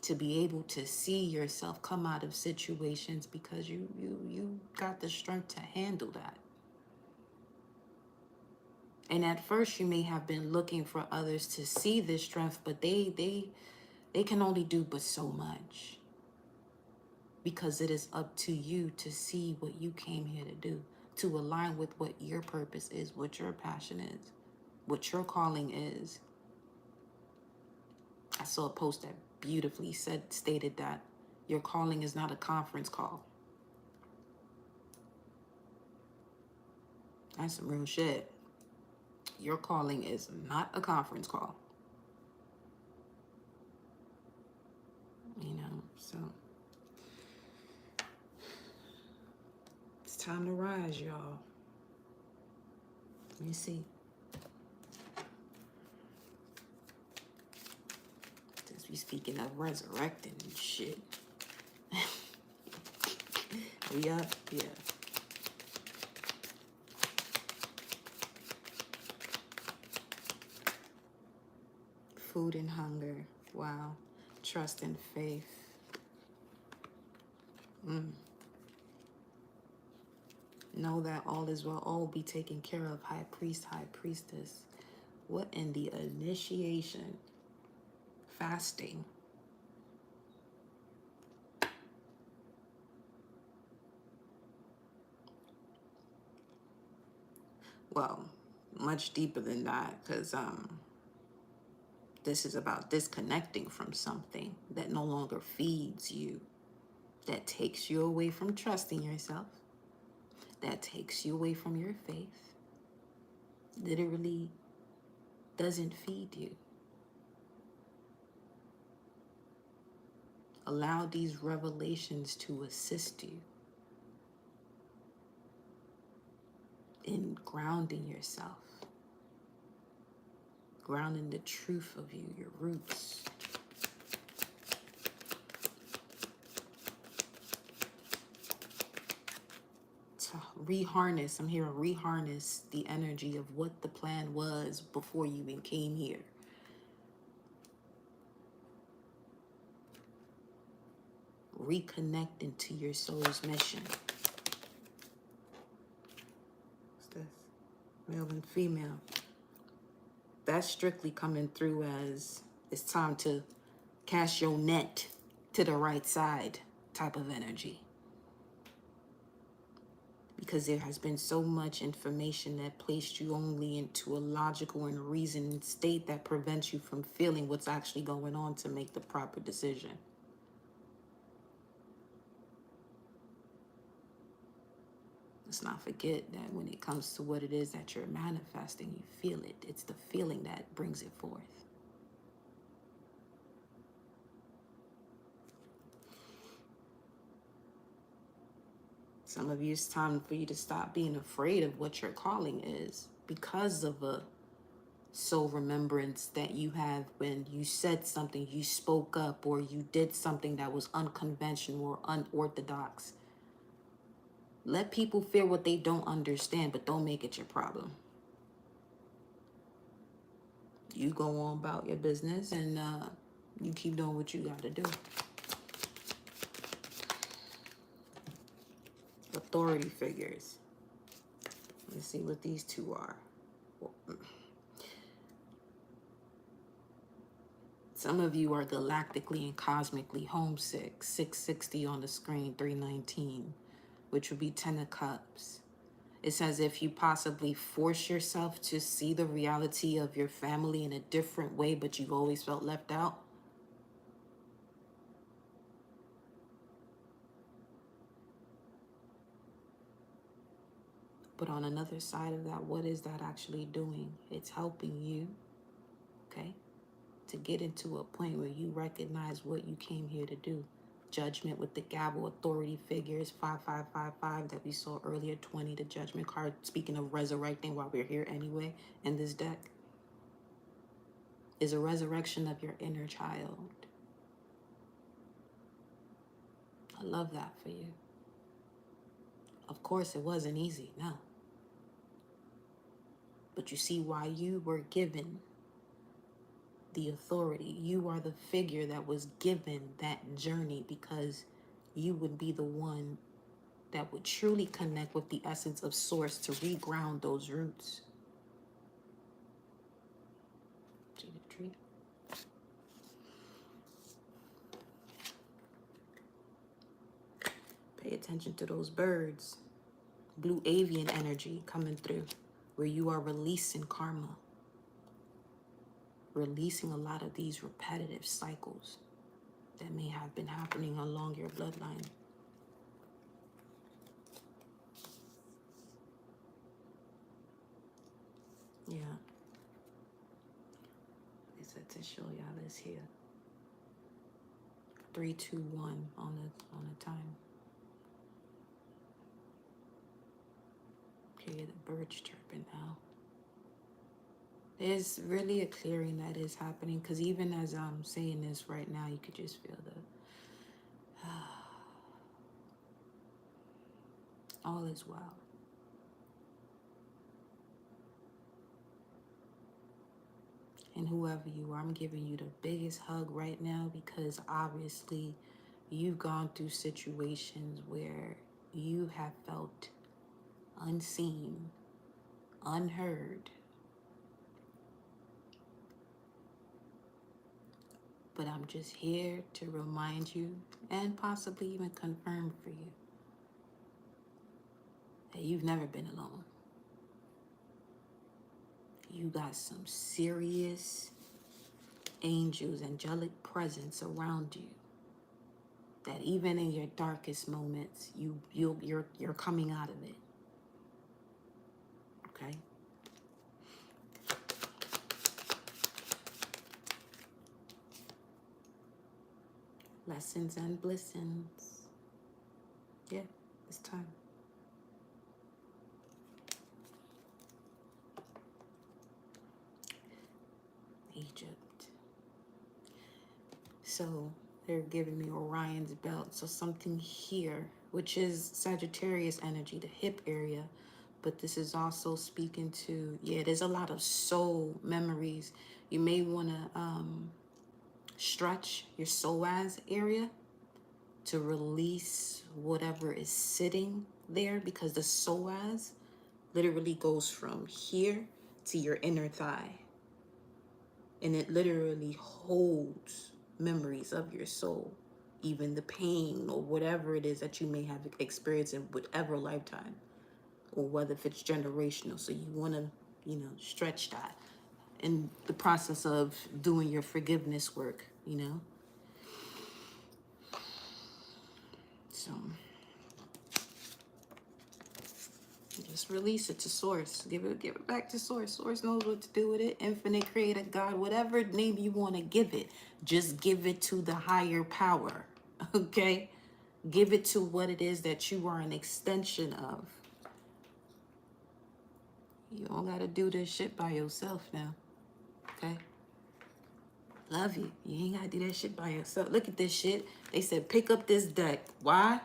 To be able to see yourself come out of situations because you got the strength to handle that. And at first you may have been looking for others to see this strength, but they can only do but so much, because it is up to you to see what you came here to do, to align with what your purpose is, what your passion is, what your calling is. I saw a post that beautifully stated that your calling is not a conference call. That's some real shit. Your calling is not a conference call. You know, so it's time to rise, y'all. Let me see. Since we speaking of resurrecting and shit. We up? Yeah. Food and hunger. Wow. Trust and faith. Know that all is well. All will be taken care of. High priest, high priestess. What in the initiation? Fasting. Well, much deeper than that, because this is about disconnecting from something that no longer feeds you, that takes you away from trusting yourself, that takes you away from your faith, literally doesn't feed you. Allow these revelations to assist you in grounding yourself, grounding the truth of you, your roots. To reharness, I'm hearing reharness the energy of what the plan was before you even came here. Reconnecting to your soul's mission. What's this? Male and female. That's strictly coming through as it's time to cast your net to the right side type of energy. Because there has been so much information that placed you only into a logical and reasoned state that prevents you from feeling what's actually going on to make the proper decision. Let's not forget that when it comes to what it is that you're manifesting, you feel it. It's the feeling that brings it forth. Some of you, it's time for you to stop being afraid of what your calling is because of a soul remembrance that you have when you said something, you spoke up, or you did something that was unconventional or unorthodox. Let people fear what they don't understand, but don't make it your problem. you go on about your business and you keep doing what you got to do. Authority figures. Let's see what these two are. Some of you are galactically and cosmically homesick. 660 on the screen, 319, which would be 10 of Cups. It's as if you possibly force yourself to see the reality of your family in a different way, but you've always felt left out. But on another side of that, what is that actually doing? It's helping you, okay, to get into a point where you recognize what you came here to do. Judgment with the gavel, authority figures, 5555 that we saw earlier, 20, the judgment card, speaking of resurrecting while we're here anyway in this deck, is a resurrection of your inner child. I love that for you. Of course, it wasn't easy, no. But you see why you were given the authority. You are the figure that was given that journey, because you would be the one that would truly connect with the essence of source to reground those roots. See the tree? Pay attention to those birds. Blue avian energy coming through, where you are releasing karma. Releasing a lot of these repetitive cycles that may have been happening along your bloodline. Yeah. They said to show y'all this here. 3, 2, 1 on the time. Okay, the birds chirping now. There's really a clearing that is happening, because even as I'm saying this right now, you could just feel the all is well. And whoever you are, I'm giving you the biggest hug right now, because obviously you've gone through situations where you have felt unseen, unheard. But I'm just here to remind you, and possibly even confirm for you, that you've never been alone. You got some serious angels, angelic presence around you, that even in your darkest moments, you're coming out of it. Okay? Lessons and blessings. Yeah, it's time. Egypt. So they're giving me Orion's belt. So something here, which is Sagittarius energy, the hip area. But this is also speaking to, yeah, there's a lot of soul memories. You may want to stretch your psoas area to release whatever is sitting there, because the psoas literally goes from here to your inner thigh. And it literally holds memories of your soul, even the pain or whatever it is that you may have experienced in whatever lifetime, or whether if it's generational. So you want to, stretch that in the process of doing your forgiveness work, So just release it to source. Give it back to source. Source knows what to do with it. Infinite creator, God, whatever name you want to give it, just give it to the higher power. Okay? Give it to what it is that you are an extension of. You don't gotta do this shit by yourself now. Okay? Love you. You ain't gotta do that shit by yourself. Look at this shit. They said pick up this deck. Why?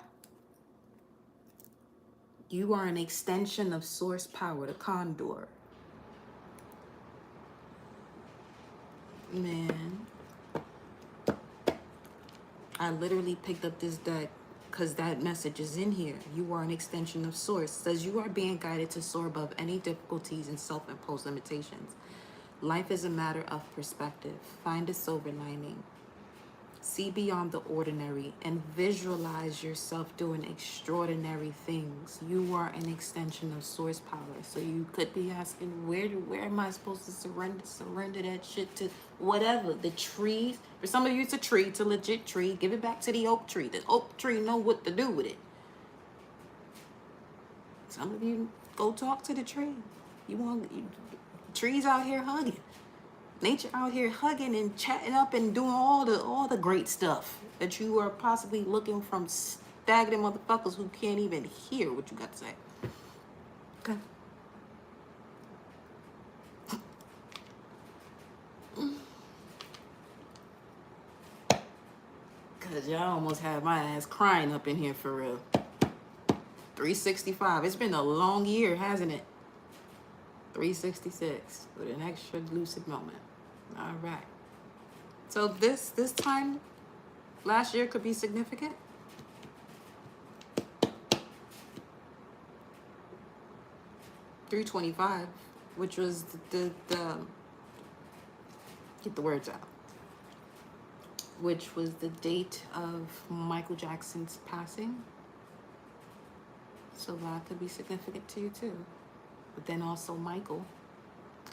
You are an extension of source power, the condor. Man, I literally picked up this deck because that message is in here. You are an extension of source. It says you are being guided to soar above any difficulties and self-imposed limitations. Life is a matter of perspective. Find a silver lining. See beyond the ordinary and visualize yourself doing extraordinary things. You are an extension of source power. So you could be asking, where am I supposed to surrender that shit to? Whatever. The trees. For some of you, it's a tree. It's a legit tree. Give it back to the oak tree. The oak tree know what to do with it. Some of you, go talk to the tree. Trees out here hugging. Nature out here hugging and chatting up and doing all the great stuff that you are possibly looking from stagnant motherfuckers who can't even hear what you got to say. Okay. Cause y'all almost had my ass crying up in here for real. 365. It's been a long year, hasn't it? 366 with an extra lucid moment. All right. So this time last year could be significant. $325, which was the get the words out. Which was the date of Michael Jackson's passing. So that could be significant to you too. But then also Michael,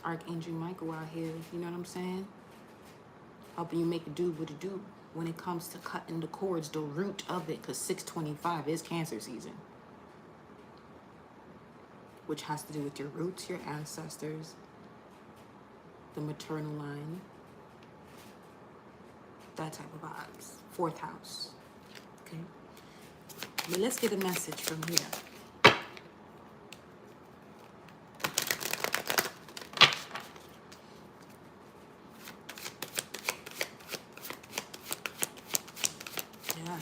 Archangel Michael out here, you know what I'm saying? Helping you make it do what it do when it comes to cutting the cords, the root of it, because 625 is Cancer season. Which has to do with your roots, your ancestors, the maternal line, that type of vibes. 4th house, okay? But let's get a message from here. Yeah.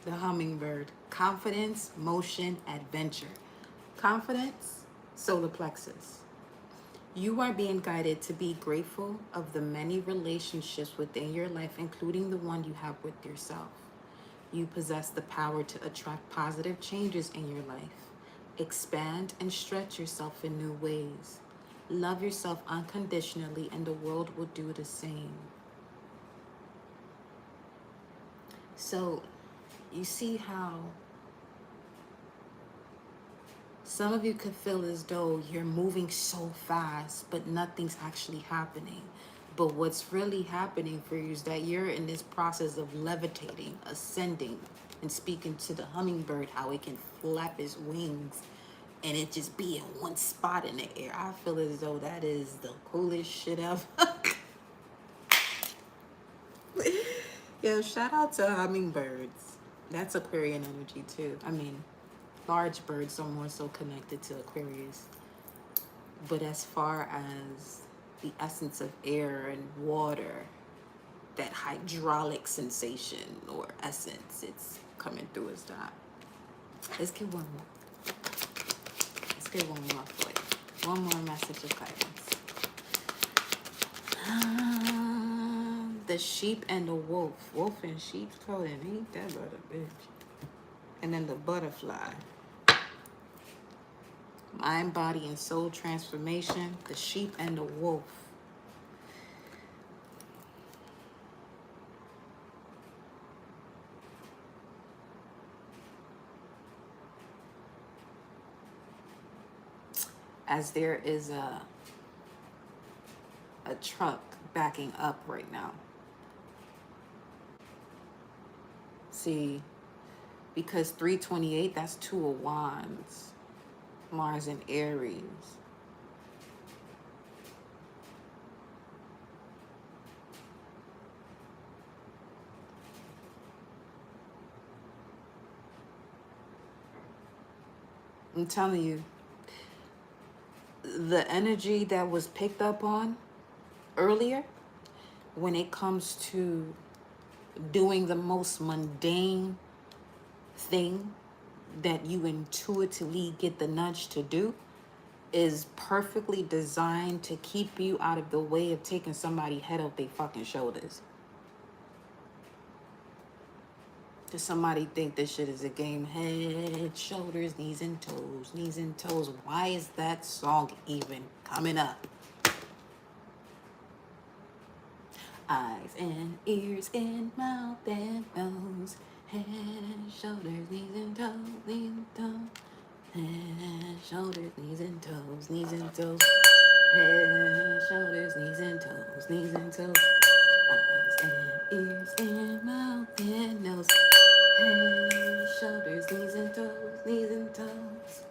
The hummingbird. Confidence, motion, adventure. Confidence, solar plexus. You are being guided to be grateful of the many relationships within your life, including the one you have with yourself. You possess the power to attract positive changes in your life. Expand and stretch yourself in new ways. Love yourself unconditionally, and the world will do the same. So, you see how some of you could feel as though you're moving so fast, but nothing's actually happening. But what's really happening for you is that you're in this process of levitating, ascending, and speaking to the hummingbird, how it can flap its wings and it just be in one spot in the air. I feel as though that is the coolest shit ever. Yo, shout out to hummingbirds. That's Aquarian energy too. I mean, large birds are more so connected to Aquarius. But as far as the essence of air and water, that hydraulic sensation or essence, it's coming through as that. Let's get one more. Let's get one more for you. One more message of guidance. The sheep and the wolf. Wolf in sheep's clothing. Ain't that but a bitch. And then the butterfly. Mind, body, and soul transformation. The sheep and the wolf. As there is a truck backing up right now. See, because 328, that's 2 of Wands. Mars and Aries. I'm telling you, the energy that was picked up on earlier when it comes to doing the most mundane thing that you intuitively get the nudge to do is perfectly designed to keep you out of the way of taking somebody's head off their fucking shoulders. Does somebody think this shit is a game? Head, shoulders, knees and toes, knees and toes. Why is that song even coming up? Eyes and ears and mouth and nose, head, shoulders, knees and toes, knees and toes. Head, shoulders, knees and toes, knees and toes. Head, shoulders, knees and toes, knees and toes. Eyes and ears and mouth and nose. Head, shoulders, knees and toes, knees and toes.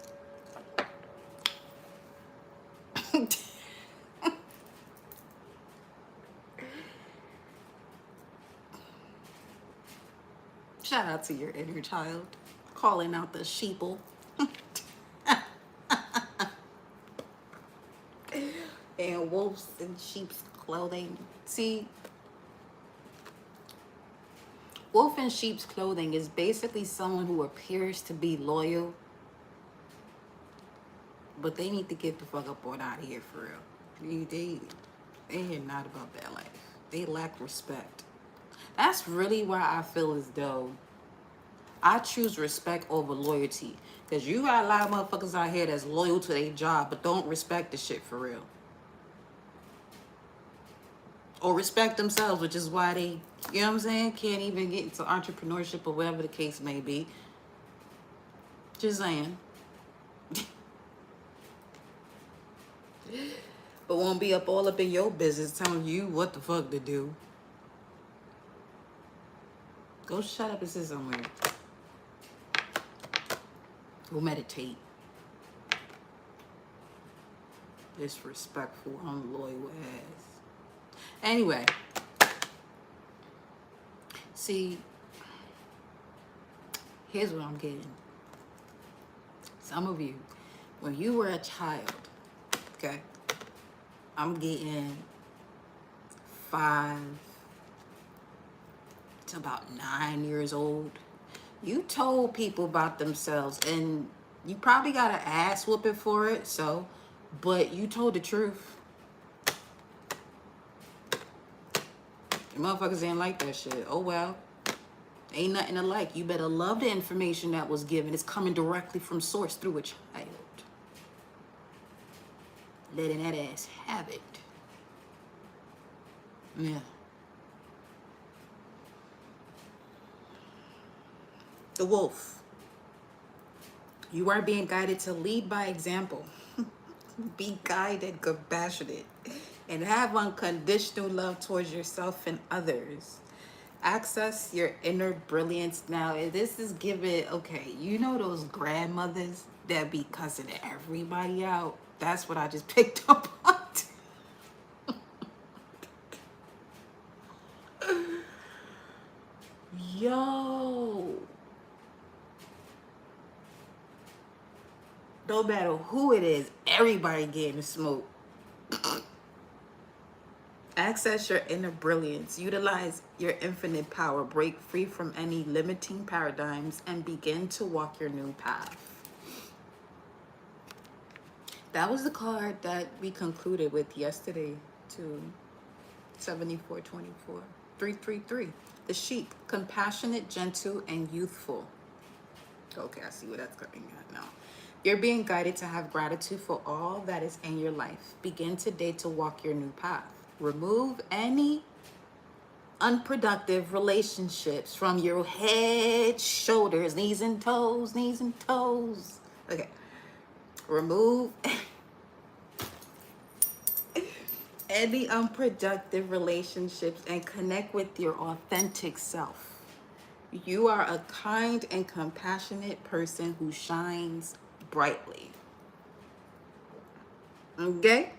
Shout out to your inner child, calling out the sheeple. And wolves in sheep's clothing. See, wolf in sheep's clothing is basically someone who appears to be loyal, but they need to get the fuck up on out of here for real. They are not about that life. They lack respect. That's really why I feel as though I choose respect over loyalty. Because you got a lot of motherfuckers out here that's loyal to their job, but don't respect the shit for real. Or respect themselves, which is why they, you know what I'm saying, can't even get into entrepreneurship or whatever the case may be. Just saying. But won't be all up in your business telling you what the fuck to do. Go shut up and sit somewhere. Go meditate. Disrespectful, unloyal ass. Anyway. See, here's what I'm getting. Some of you, when you were a child, okay, I'm getting 5 to about 9 years old. You told people about themselves, and you probably got an ass whooping for it, so, but you told the truth. The motherfuckers ain't like that shit. Oh well. Ain't nothing to like. You better love the information that was given. It's coming directly from source through a child. Letting that ass have it. Yeah. The wolf. You are being guided to lead by example. Be guided, compassionate, and have unconditional love towards yourself and others. Access your inner brilliance. Now, this is giving, okay, you know those grandmothers that be cussing everybody out? That's what I just picked up on. Yo. No matter who it is, everybody getting the smoke. Access your inner brilliance. Utilize your infinite power. Break free from any limiting paradigms and begin to walk your new path. That was the card that we concluded with yesterday to 7424. 333. The sheep. Compassionate, gentle, and youthful. Okay, I see what that's coming at now. You're being guided to have gratitude for all that is in your life. Begin today to walk your new path. Remove any unproductive relationships from your head, shoulders, knees and toes, knees and toes. Okay. Remove any unproductive relationships and connect with your authentic self. You are a kind and compassionate person who shines brightly. Okay?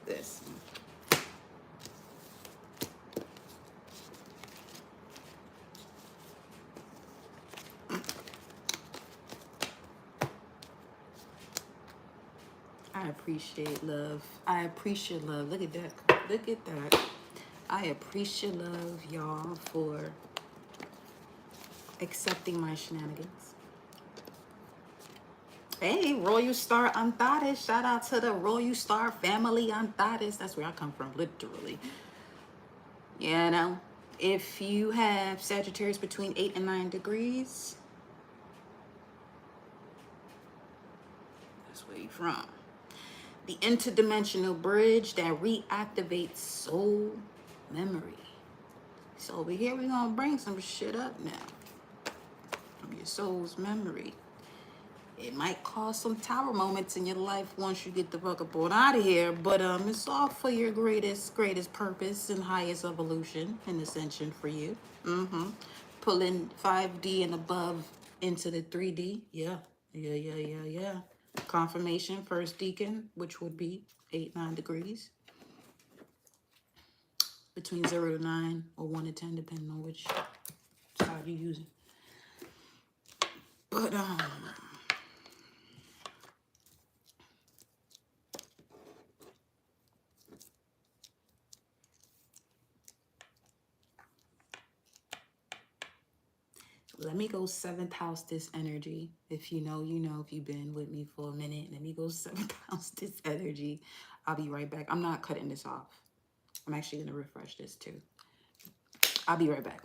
This. I appreciate love. I appreciate love. Look at that. Look at that. I appreciate love, y'all, for accepting my shenanigans. Hey, Royal Star Antares. Shout out to the Royal Star family Antares. That's where I come from, literally. You know, if you have Sagittarius between 8 and 9 degrees, that's where you're from. The interdimensional bridge that reactivates soul memory. So over here, we're going to bring some shit up now from your soul's memory. It might cause some tower moments in your life once you get the fuck up on out of here, but it's all for your greatest purpose and highest evolution and ascension for you. Pulling 5D and above into the 3D. Yeah. Confirmation, first deacon, which would be 8, 9 degrees. Between 0 to 9 or 1 to 10, depending on which side you're using. But let me go 7th house this energy. If you know, you know. If you've been with me for a minute, let me go 7th house this energy. I'll be right back. I'm not cutting this off. I'm actually going to refresh this too. I'll be right back.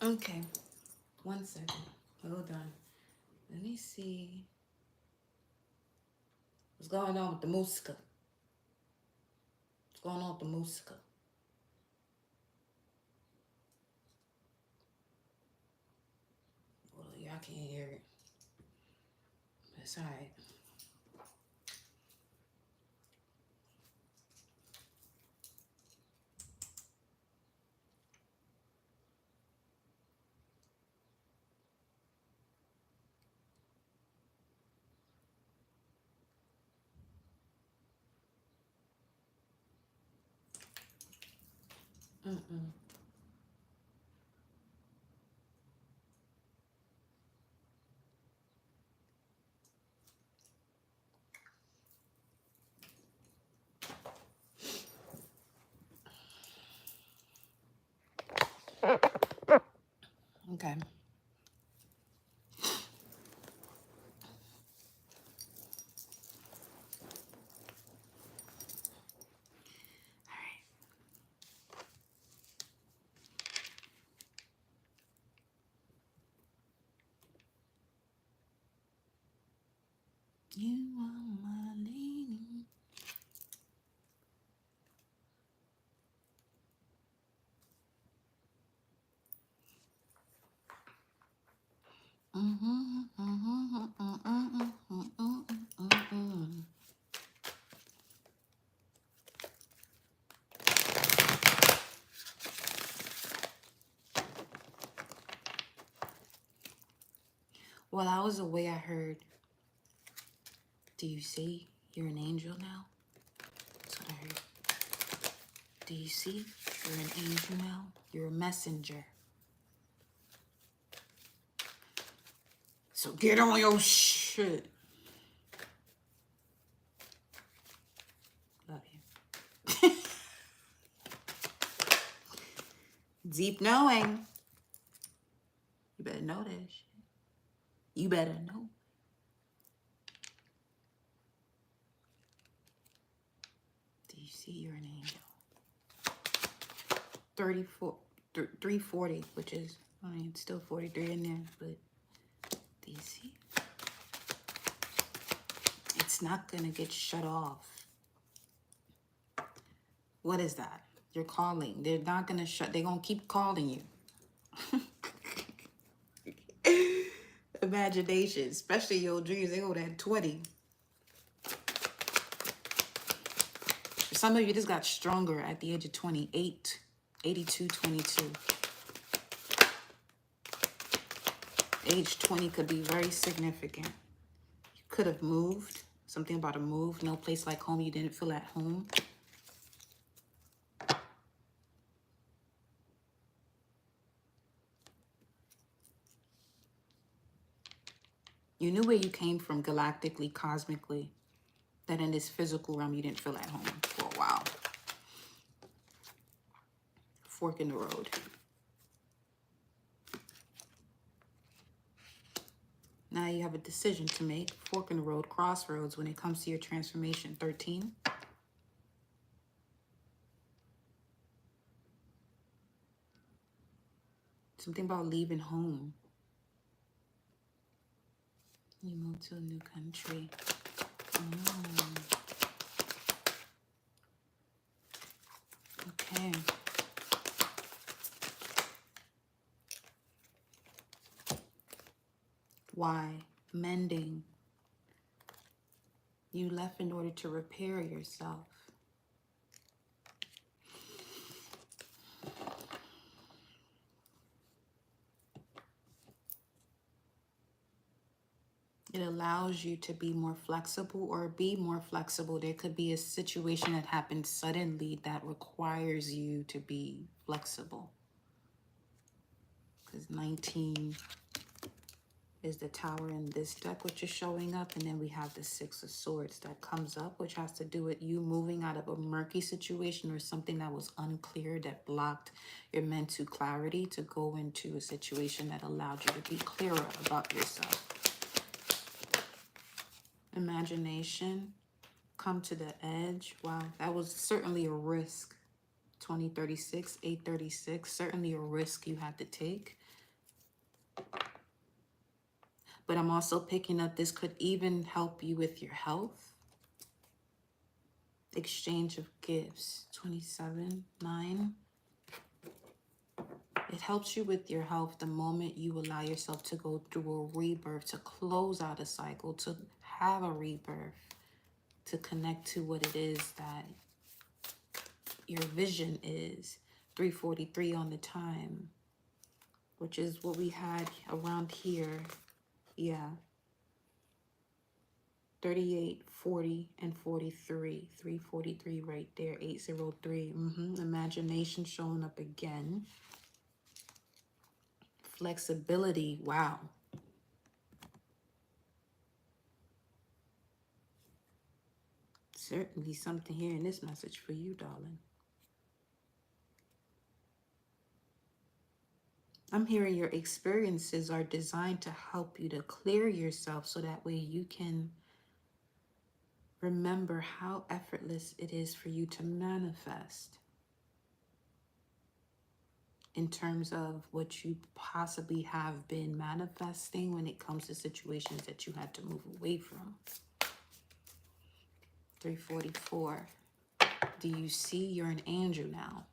Okay. 1 second. Hold on. Let me see what's going on with the musica. What's going on with the musica? Well, y'all can't hear it. That's all right. Okay. You are my lady. While I was away, I heard, do you see you're an angel now? That's what I heard. Do you see you're an angel now? You're a messenger. So get on your shit. Love you. Deep knowing. You better know that shit. You better know. Do you see you're an angel? 340, which is, I mean, still 43 in there, but do you see? It's not gonna get shut off. What is that? You're calling. They're not gonna shut, they're gonna keep calling you. Imagination, especially your dreams, they go that 20. Some of you just got stronger at the age of 28, 82, 22. Age 20 could be very significant. You could have moved. Something about a move. No place like home. You didn't feel at home. You knew where you came from galactically, cosmically. That in this physical realm, you didn't feel at home for a while. Fork in the road. Now you have a decision to make. Fork in the road, crossroads when it comes to your transformation. 13. Something about leaving home. You move to a new country. Okay. Why? Mending. You left in order to repair yourself. It allows you to be more flexible or be more flexible. There could be a situation that happens suddenly that requires you to be flexible. Because 19 is the tower in this deck, which is showing up. And then we have the 6 of swords that comes up, which has to do with you moving out of a murky situation or something that was unclear, that blocked your mental clarity to go into a situation that allowed you to be clearer about yourself. Imagination, come to the edge. Wow, that was certainly a risk. 2036, 836, certainly a risk you had to take. But I'm also picking up this could even help you with your health. Exchange of gifts, 27, 9. It helps you with your health the moment you allow yourself to go through a rebirth, to close out a cycle, to have a rebirth, to connect to what it is that your vision is. 343 on the time, which is what we had around here. Yeah. 38, 40, and 43. 343 right there. 803. Imagination showing up again. Flexibility. Wow. Certainly something here in this message for you, darling. I'm hearing your experiences are designed to help you to clear yourself so that way you can remember how effortless it is for you to manifest in terms of what you possibly have been manifesting when it comes to situations that you had to move away from. 344. Do you see you're an angel now?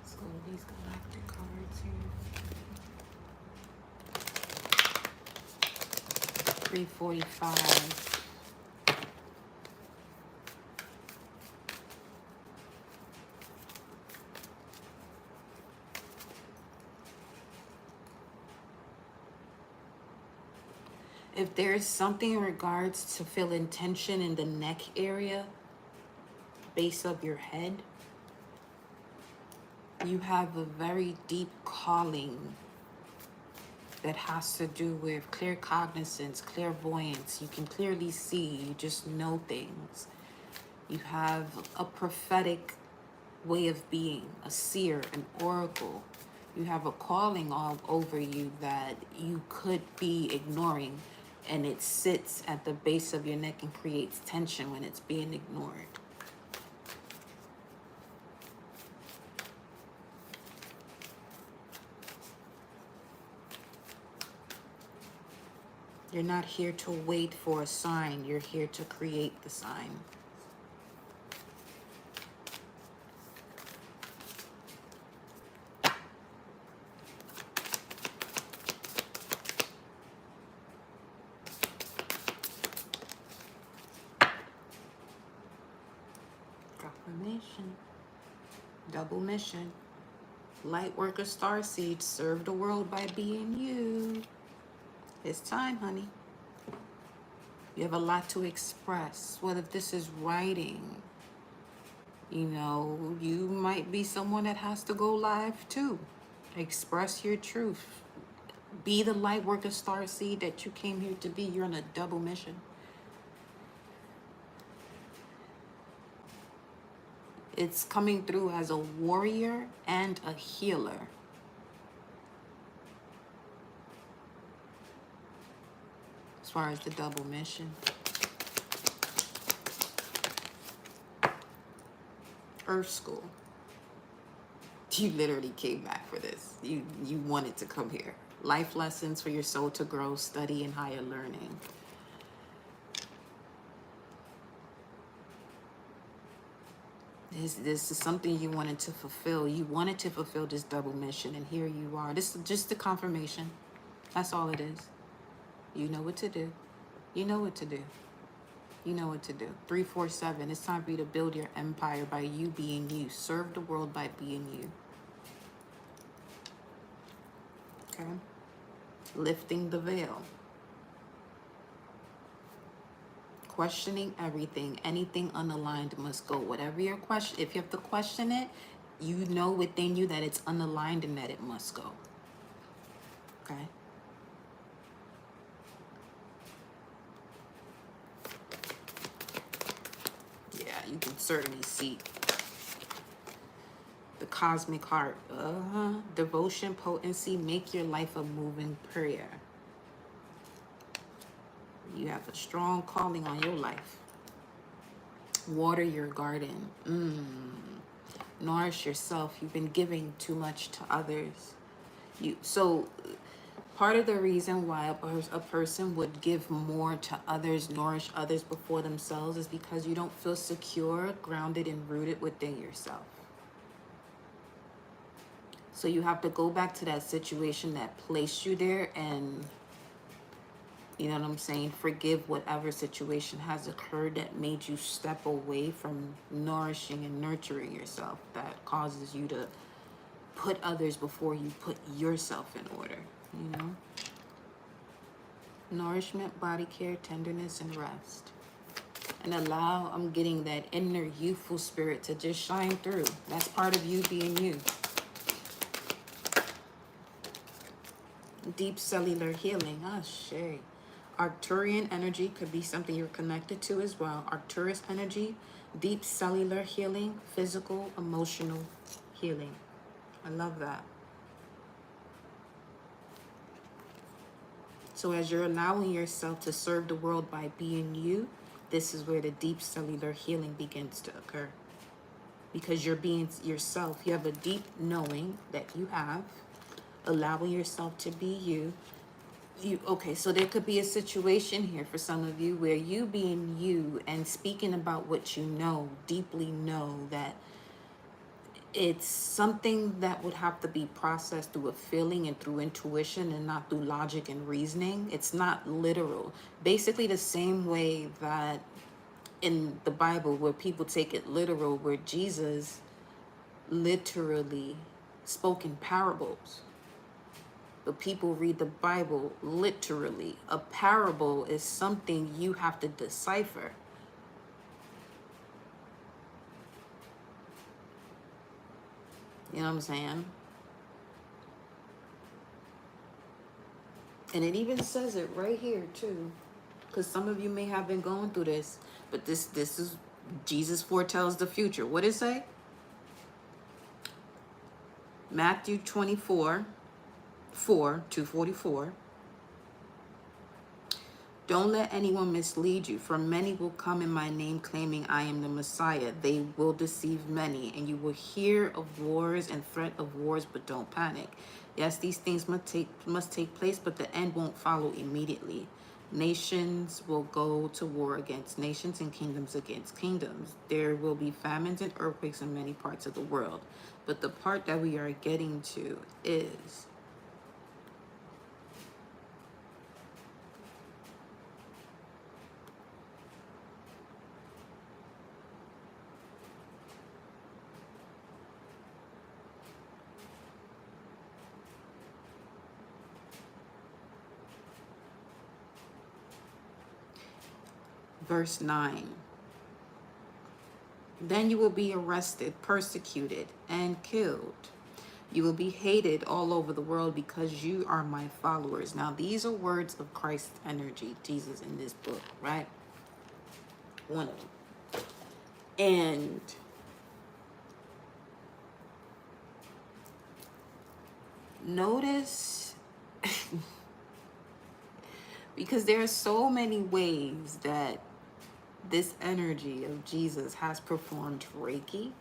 Let's go with these galactic cards here. 345. If there's something in regards to feeling tension in the neck area, base of your head, you have a very deep calling that has to do with clear cognizance, clairvoyance. You can clearly see, you just know things. You have a prophetic way of being, a seer, an oracle. You have a calling all over you that you could be ignoring, and it sits at the base of your neck and creates tension when it's being ignored. You're not here to wait for a sign. You're here to create the sign. Proclamation. Double mission. Light worker starseed, serve the world by being you. It's time, honey. You have a lot to express. What if this is writing? You know, you might be someone that has to go live too. Express your truth. Be the light worker starseed that you came here to be. You're on a double mission. It's coming through as a warrior and a healer. As far as the double mission. Earth School. You literally came back for this. You wanted to come here. Life lessons for your soul to grow, study, and higher learning. This is something you wanted to fulfill. You wanted to fulfill this double mission, and here you are. This is just the confirmation. That's all it is. You know what to do. You know what to do. You know what to do. 347. It's time for you to build your empire by you being you. Serve the world by being you. Okay? Lifting the veil. Questioning everything. Anything unaligned must go. Whatever your question, if you have to question it, you know within you that it's unaligned and that it must go. Okay? Yeah, you can certainly see the cosmic heart. Devotion, potency, make your life a moving prayer. You have a strong calling on your life. Water your garden. Nourish yourself. You've been giving too much to others. So part of the reason why a person would give more to others, nourish others before themselves, is because you don't feel secure, grounded, and rooted within yourself. So you have to go back to that situation that placed you there and, you know what I'm saying, forgive whatever situation has occurred that made you step away from nourishing and nurturing yourself, that causes you to put others before you put yourself in order, you know? Nourishment, body care, tenderness, and rest. And allow, I'm getting that inner youthful spirit to just shine through. That's part of you being you. Deep cellular healing. Shit. Arcturian energy could be something you're connected to as well. Arcturus energy, deep cellular healing, physical, emotional healing. I love that. So as you're allowing yourself to serve the world by being you, this is where the deep cellular healing begins to occur. Because you're being yourself. You have a deep knowing that you have, allowing yourself to be you. Okay, so there could be a situation here for some of you where you being you and speaking about what you know, deeply know that it's something that would have to be processed through a feeling and through intuition and not through logic and reasoning. It's not literal. Basically the same way that in the Bible where people take it literal, where Jesus literally spoke in parables. But people read the Bible literally. A parable is something you have to decipher. You know what I'm saying? And it even says it right here too. Because some of you may have been going through this. But this is, Jesus foretells the future. What does it say? Matthew 24, 4-44. Don't let anyone mislead you, for many will come in my name claiming I am the Messiah. They will deceive many, and you will hear of wars and threat of wars, but don't panic. Yes, these things must take place, but the end won't follow immediately. Nations will go to war against nations and kingdoms against kingdoms. There will be famines and earthquakes in many parts of the world. But the part that we are getting to is verse 9. Then you will be arrested, persecuted, and killed. You will be hated all over the world because you are my followers. Now, these are words of Christ's energy, Jesus in this book, right? One of them. And notice, because there are so many ways that this energy of Jesus has performed Reiki,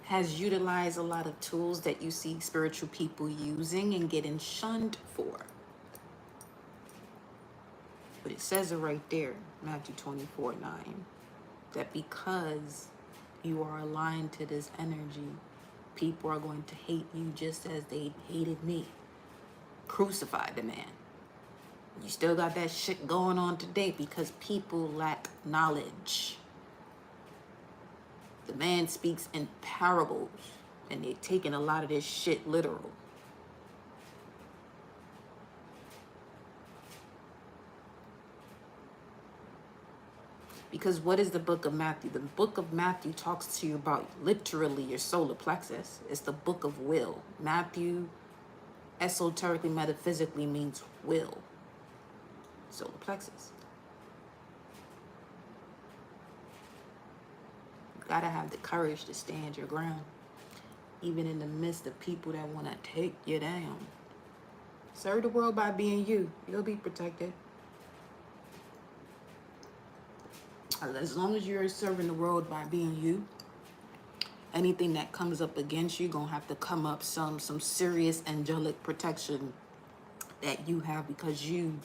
has utilized a lot of tools that you see spiritual people using and getting shunned for. But it says it right there, Matthew 24:9, that because you are aligned to this energy, people are going to hate you just as they hated me. Crucify the man. You still got that shit going on today because people lack knowledge. The man speaks in parables, and they're taking a lot of this shit literal. Because what is the book of Matthew? The book of Matthew talks to you about literally your solar plexus. It's the book of will. Matthew, esoterically, metaphysically, means will. Solar plexus. You gotta have the courage to stand your ground, even in the midst of people that want to take you down. Serve the world by being you. You'll be protected. As long as you're serving the world by being you, anything that comes up against you gonna have to come up some serious angelic protection that you have, because you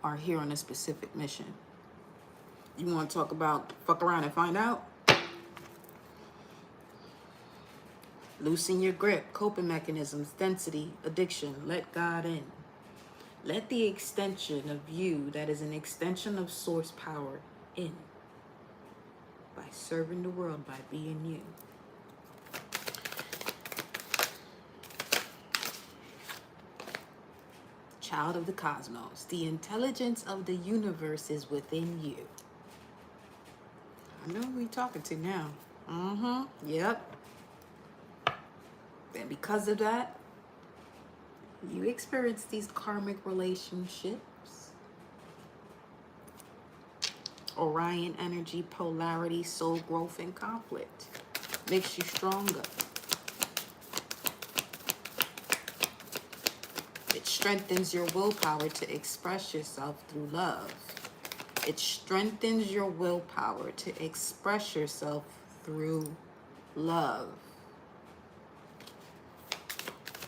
are here on a specific mission. You want to talk about fuck around and find out? Loosen your grip, coping mechanisms, density, addiction, let God in. Let the extension of you that is an extension of source power in. By serving the world, by being you. Child of the cosmos, the intelligence of the universe is within you. I know who you're talking to now. Yep. And because of that, you experience these karmic relationships. Orion energy, polarity, soul growth, and conflict. Makes you stronger. It strengthens your willpower to express yourself through love. It strengthens your willpower to express yourself through love.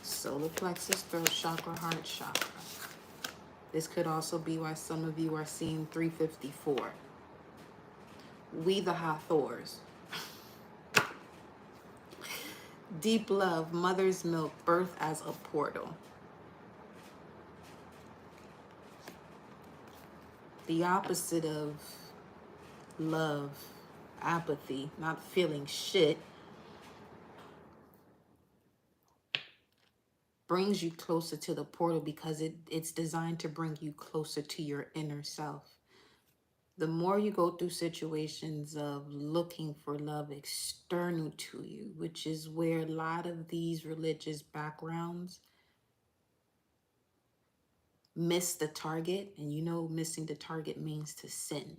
Solar plexus, throat chakra, heart chakra. This could also be why some of you are seeing 354. We the Hathors. Deep love, mother's milk, birth as a portal. The opposite of love, apathy, not feeling shit, brings you closer to the portal because it's designed to bring you closer to your inner self. The more you go through situations of looking for love external to you, which is where a lot of these religious backgrounds miss the target, and you know missing the target means to sin,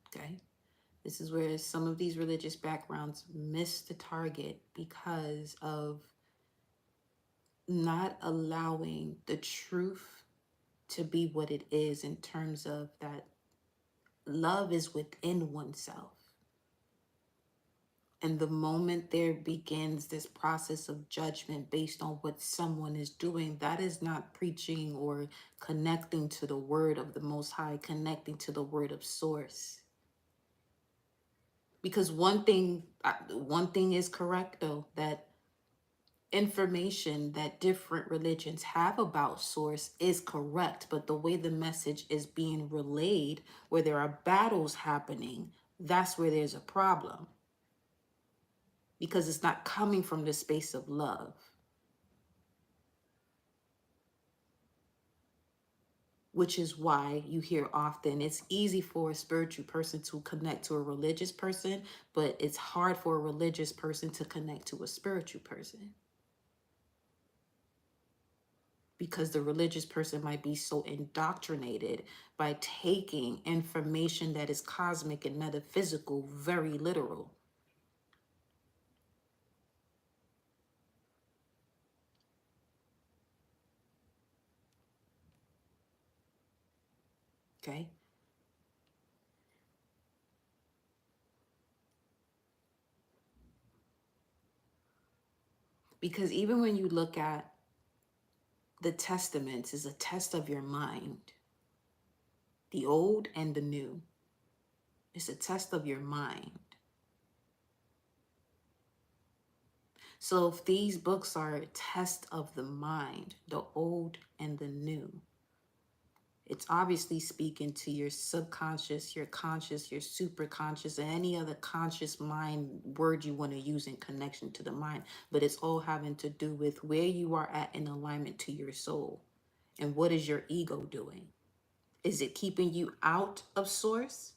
okay? This is where some of these religious backgrounds miss the target because of not allowing the truth to be what it is, in terms of that love is within oneself. And the moment there begins this process of judgment based on what someone is doing, that is not preaching or connecting to the word of the Most High, connecting to the word of Source. Because one thing is correct though, that information that different religions have about Source is correct, but the way the message is being relayed, where there are battles happening, that's where there's a problem. Because it's not coming from the space of love. Which is why you hear often, it's easy for a spiritual person to connect to a religious person, but it's hard for a religious person to connect to a spiritual person. Because the religious person might be so indoctrinated by taking information that is cosmic and metaphysical very literal. Okay? Because even when you look at the testaments, is a test of your mind. The old and the new. It's a test of your mind. So if these books are a test of the mind, the old and the new, it's obviously speaking to your subconscious, your conscious, your superconscious, and any other conscious mind word you want to use in connection to the mind. But it's all having to do with where you are at in alignment to your soul. And what is your ego doing? Is it keeping you out of Source?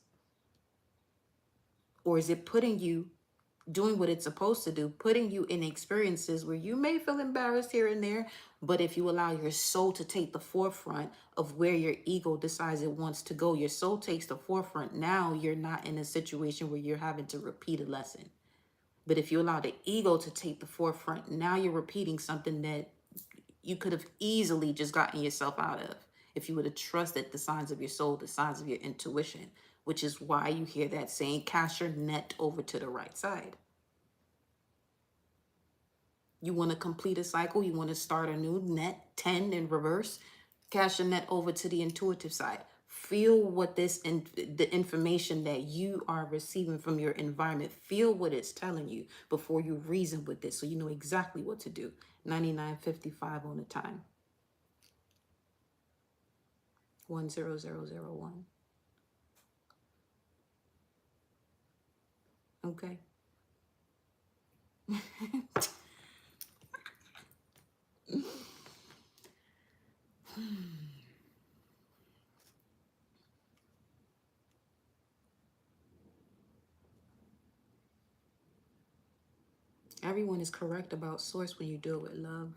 Or is it putting you, doing what it's supposed to do, putting you in experiences where you may feel embarrassed here and there, but if you allow your soul to take the forefront of where your ego decides it wants to go, your soul takes the forefront. Now you're not in a situation where you're having to repeat a lesson. But if you allow the ego to take the forefront, now you're repeating something that you could have easily just gotten yourself out of if you would have trusted the signs of your soul, the signs of your intuition, which is why you hear that saying, cast your net over to the right side. You want to complete a cycle, you want to start a new net 10 in reverse, cast your net over to the intuitive side. Feel what the information that you are receiving from your environment, feel what it's telling you before you reason with it, so you know exactly what to do. 9955 on the time. 10001. Okay. Everyone is correct about Source when you do it with love.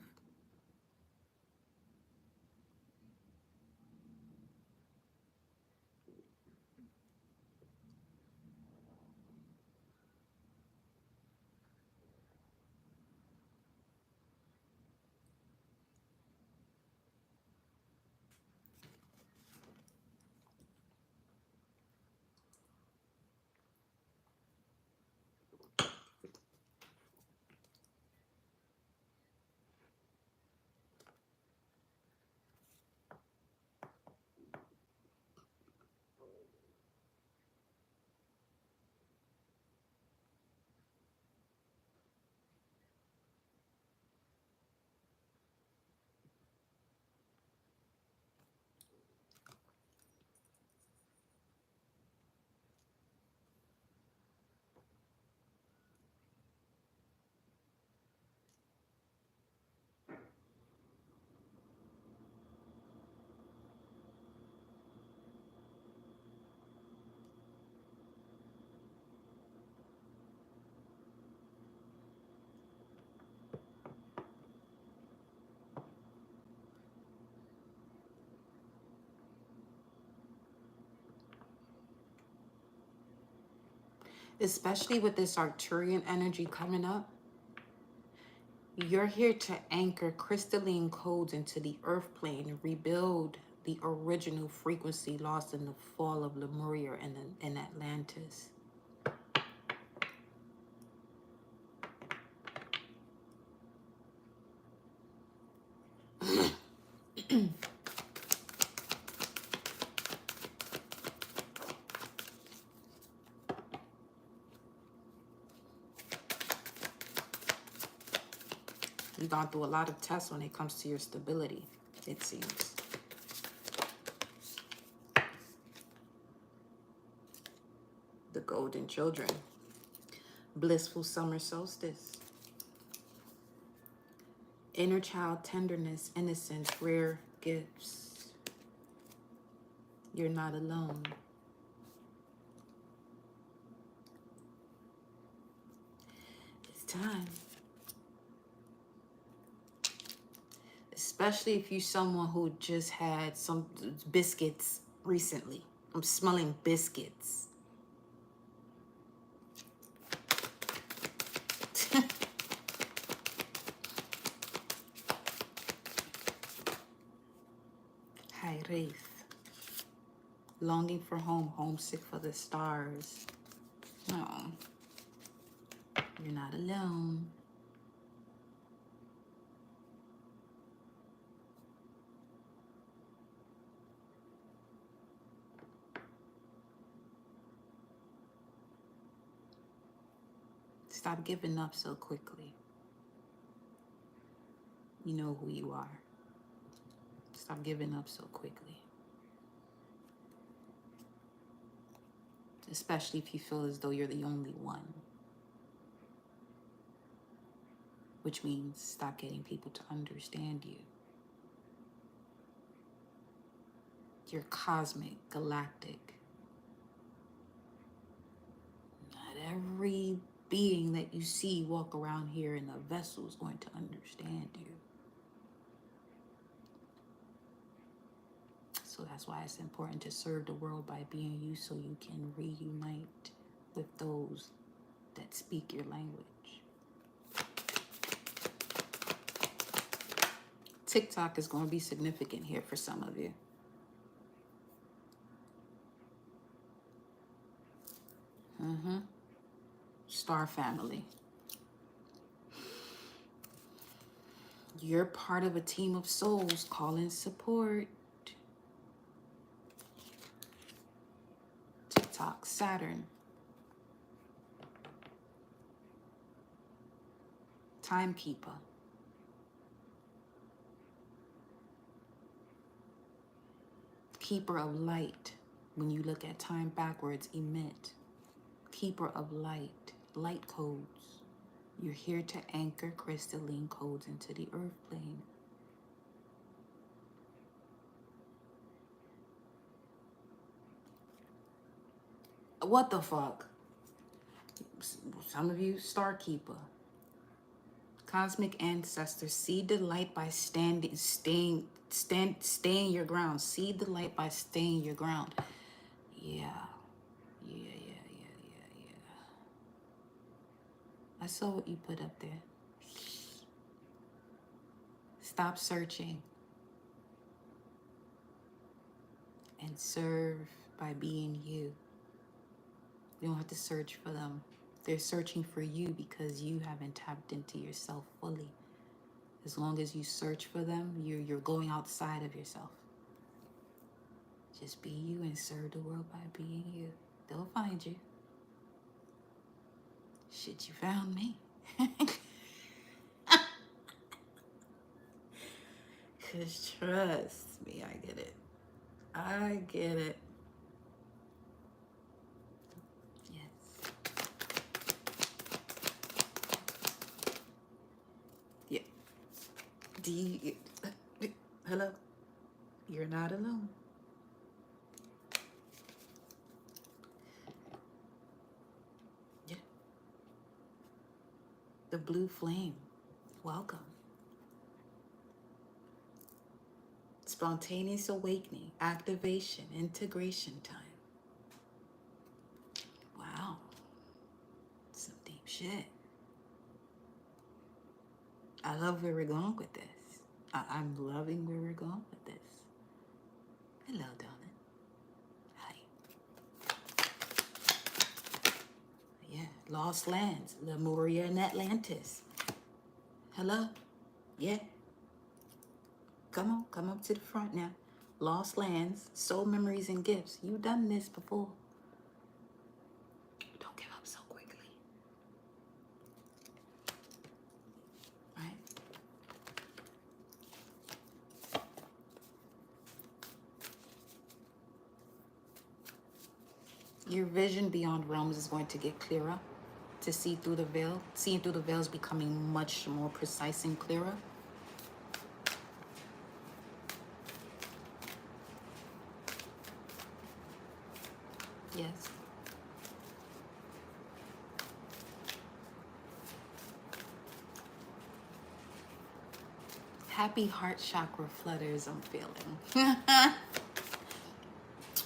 Especially with this Arcturian energy coming up, you're here to anchor crystalline codes into the earth plane and rebuild the original frequency lost in the fall of Lemuria and Atlantis. You've gone through a lot of tests when it comes to your stability, it seems. The golden children. Blissful summer solstice. Inner child tenderness, innocence, rare gifts. You're not alone. It's time. Especially if you're someone who just had some biscuits recently. I'm smelling biscuits. Hi, Wraith. Longing for home, homesick for the stars. No, you're not alone. Stop giving up so quickly. You know who you are. Stop giving up so quickly. Especially if you feel as though you're the only one. Which means stop getting people to understand you. You're cosmic, galactic. Not every being that you see walk around here in a vessel is going to understand you. So that's why it's important to serve the world by being you, so you can reunite with those that speak your language. TikTok is going to be significant here for some of you. Star family. You're part of a team of souls calling support. TikTok, Saturn. Timekeeper. Keeper of light. When you look at time backwards, emit. Keeper of light. Light codes. You're here to anchor crystalline codes into the earth plane. What the fuck? Some of you, Star Keeper. Cosmic ancestors, seed the light by staying your ground. Seed the light by staying your ground. Yeah. I saw what you put up there. Stop searching and serve by being you. You don't have to search for them. They're searching for you because you haven't tapped into yourself fully. As long as you search for them, you're going outside of yourself. Just be you and serve the world by being you. They'll find you. Shit, you found me. Cause trust me, I get it. I get it. Yes. Yeah. Hello? You're not alone. Yeah. The blue flame. Welcome. Spontaneous awakening, activation, integration time. Wow. Shit. I love where we're going with this. I'm loving where we're going with this. Hello, darling. Hi. Yeah, Lost Lands, Lemuria and Atlantis. Hello. Yeah. Come up to the front now. Lost Lands, Soul Memories and Gifts. You've done this before. Don't give up so quickly. Right? Your vision beyond realms is going to get clearer to see through the veil. Seeing through the veil is becoming much more precise and clearer. Yes. Happy heart chakra flutters I'm feeling.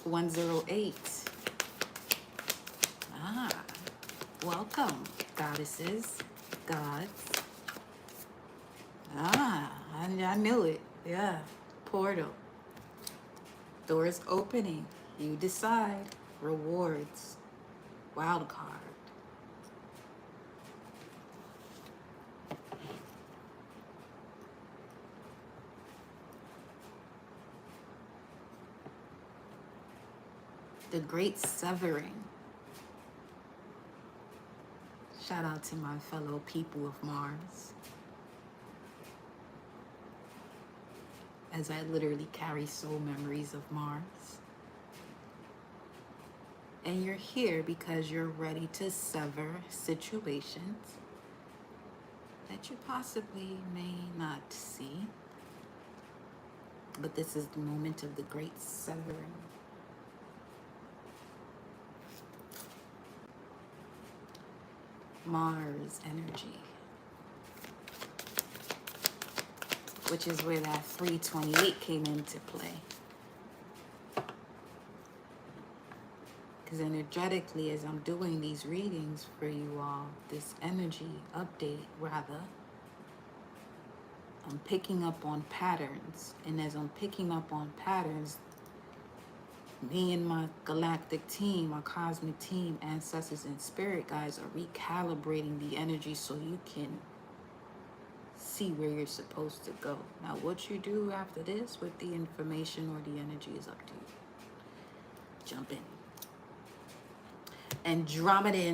108. Ah, welcome, goddesses, gods. Ah, I knew it. Yeah, portal. Doors opening. You decide. Rewards. Wild card. The great severing. Shout out to my fellow people of Mars. As I literally carry soul memories of Mars. And you're here because you're ready to sever situations that you possibly may not see. But this is the moment of the great severing. Mars energy, which is where that 328 came into play. Because energetically, as I'm doing these readings for you all, this energy update rather, I'm picking up on patterns. And as I'm picking up on patterns, me and my galactic team, my cosmic team, ancestors and spirit guides are recalibrating the energy so you can see where you're supposed to go. Now, what you do after this with the information or the energy is up to you. Jump in. Andromeda.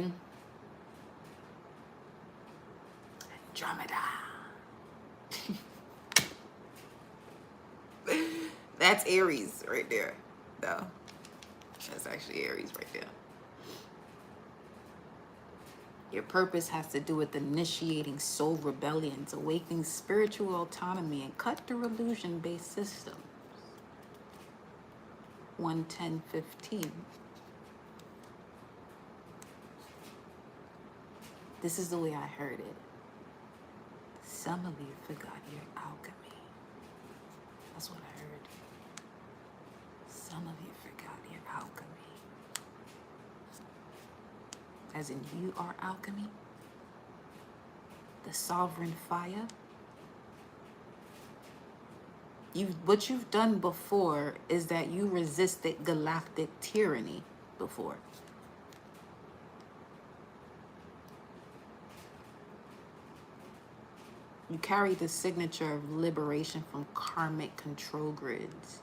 That's Aries right there. No, that's actually Aries right there. Your purpose has to do with initiating soul rebellions, awakening spiritual autonomy, and cut through illusion-based systems. 11015. This is the way I heard it. Some of you forgot your alchemy. That's what I heard. Some of you forgot your alchemy. As in, you are alchemy. The sovereign fire. What you've done before is that you resisted galactic tyranny before. You carry the signature of liberation from karmic control grids.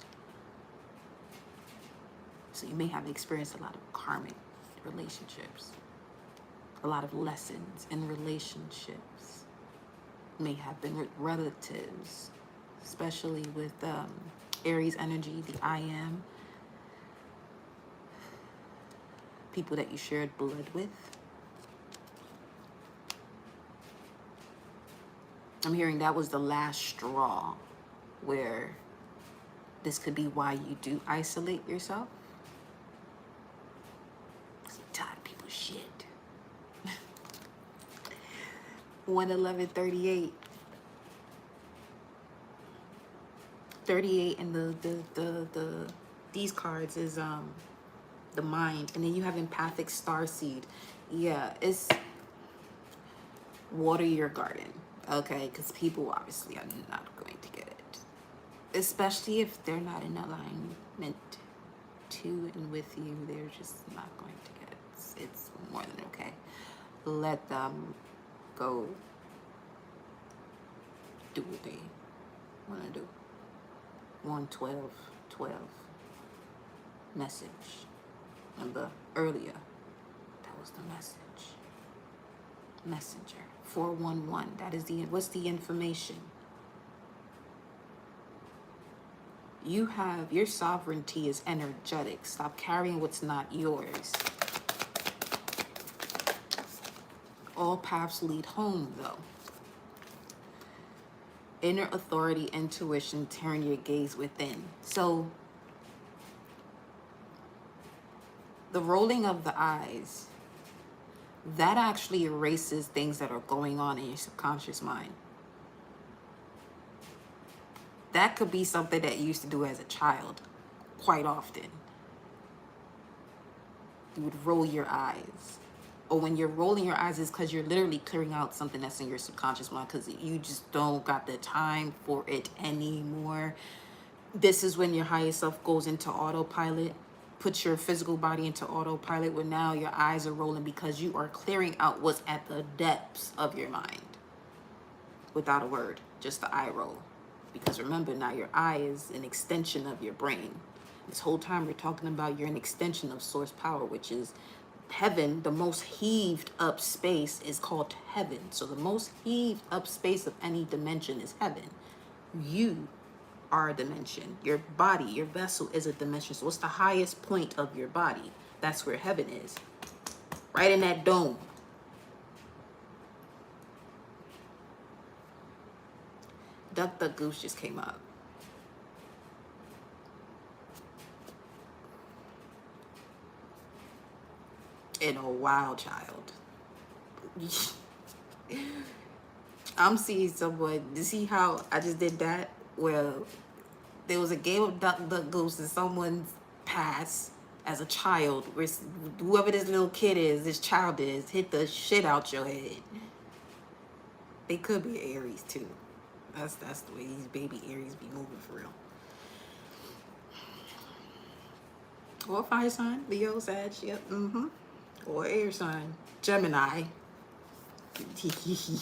So you may have experienced a lot of karmic relationships. A lot of lessons in relationships. May have been with relatives, especially with Aries energy, the I am. People that you shared blood with. I'm hearing that was the last straw where this could be why you do isolate yourself. Because you're tired of people's shit. 11138. 38 and the these cards is the mind, and then you have empathic starseed. Yeah, it's Water your garden, okay? Because people obviously are not going to get it, especially if they're not in alignment to and with you. They're just not going to get it. It's more than okay. Let them go do what they want to do. 112:12 message. Remember earlier, that was the message. Messenger. 411. That is what's the information? You have, your sovereignty is energetic. Stop carrying what's not yours. All paths lead home, though. Inner authority, intuition, turn your gaze within. So, the rolling of the eyes, that actually erases things that are going on in your subconscious mind. That could be something that you used to do as a child quite often. You would roll your eyes. Or when you're rolling your eyes, it's because you're literally clearing out something that's in your subconscious mind because you just don't got the time for it anymore. This is when your higher self goes into autopilot, puts your physical body into autopilot, where now your eyes are rolling because you are clearing out what's at the depths of your mind. Without a word, just the eye roll. Because remember, now your eye is an extension of your brain. This whole time we're talking about you're an extension of source power, which is heaven. The most heaved up space is called heaven. So the most heaved up space of any dimension is heaven. You are a dimension. Your body, your vessel is a dimension. So what's the highest point of your body? That's where heaven is. Right in that dome. Duck Duck Goose just came up. In a wild child. I'm seeing someone, you see how I just did that? Well, there was a game of Duck Duck Goose and someone passed as a child, where whoever this little kid is, this child is, hit the shit out your head. They could be Aries too. That's the way these baby Aries be moving for real. Or fire sign, Leo, Sag, yep, or air sign, Gemini.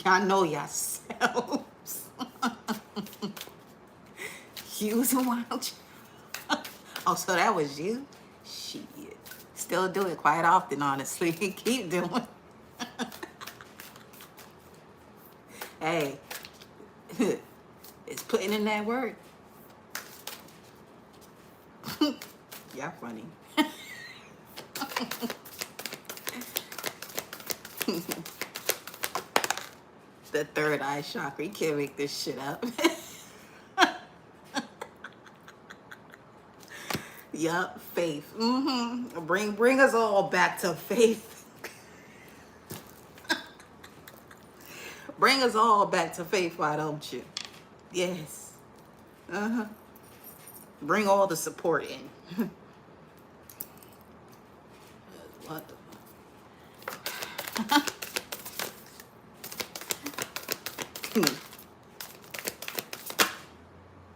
Y'all know yourselves. You was a wild child. Oh, so that was you? Shit. Still do it quite often, honestly. Keep doing. Hey, it's putting in that work. Y'all funny. The third eye chakra. You can't make this shit up. Yup, faith. Bring us all back to faith. Bring us all back to faith, why don't you? Yes. Bring all the support in. What the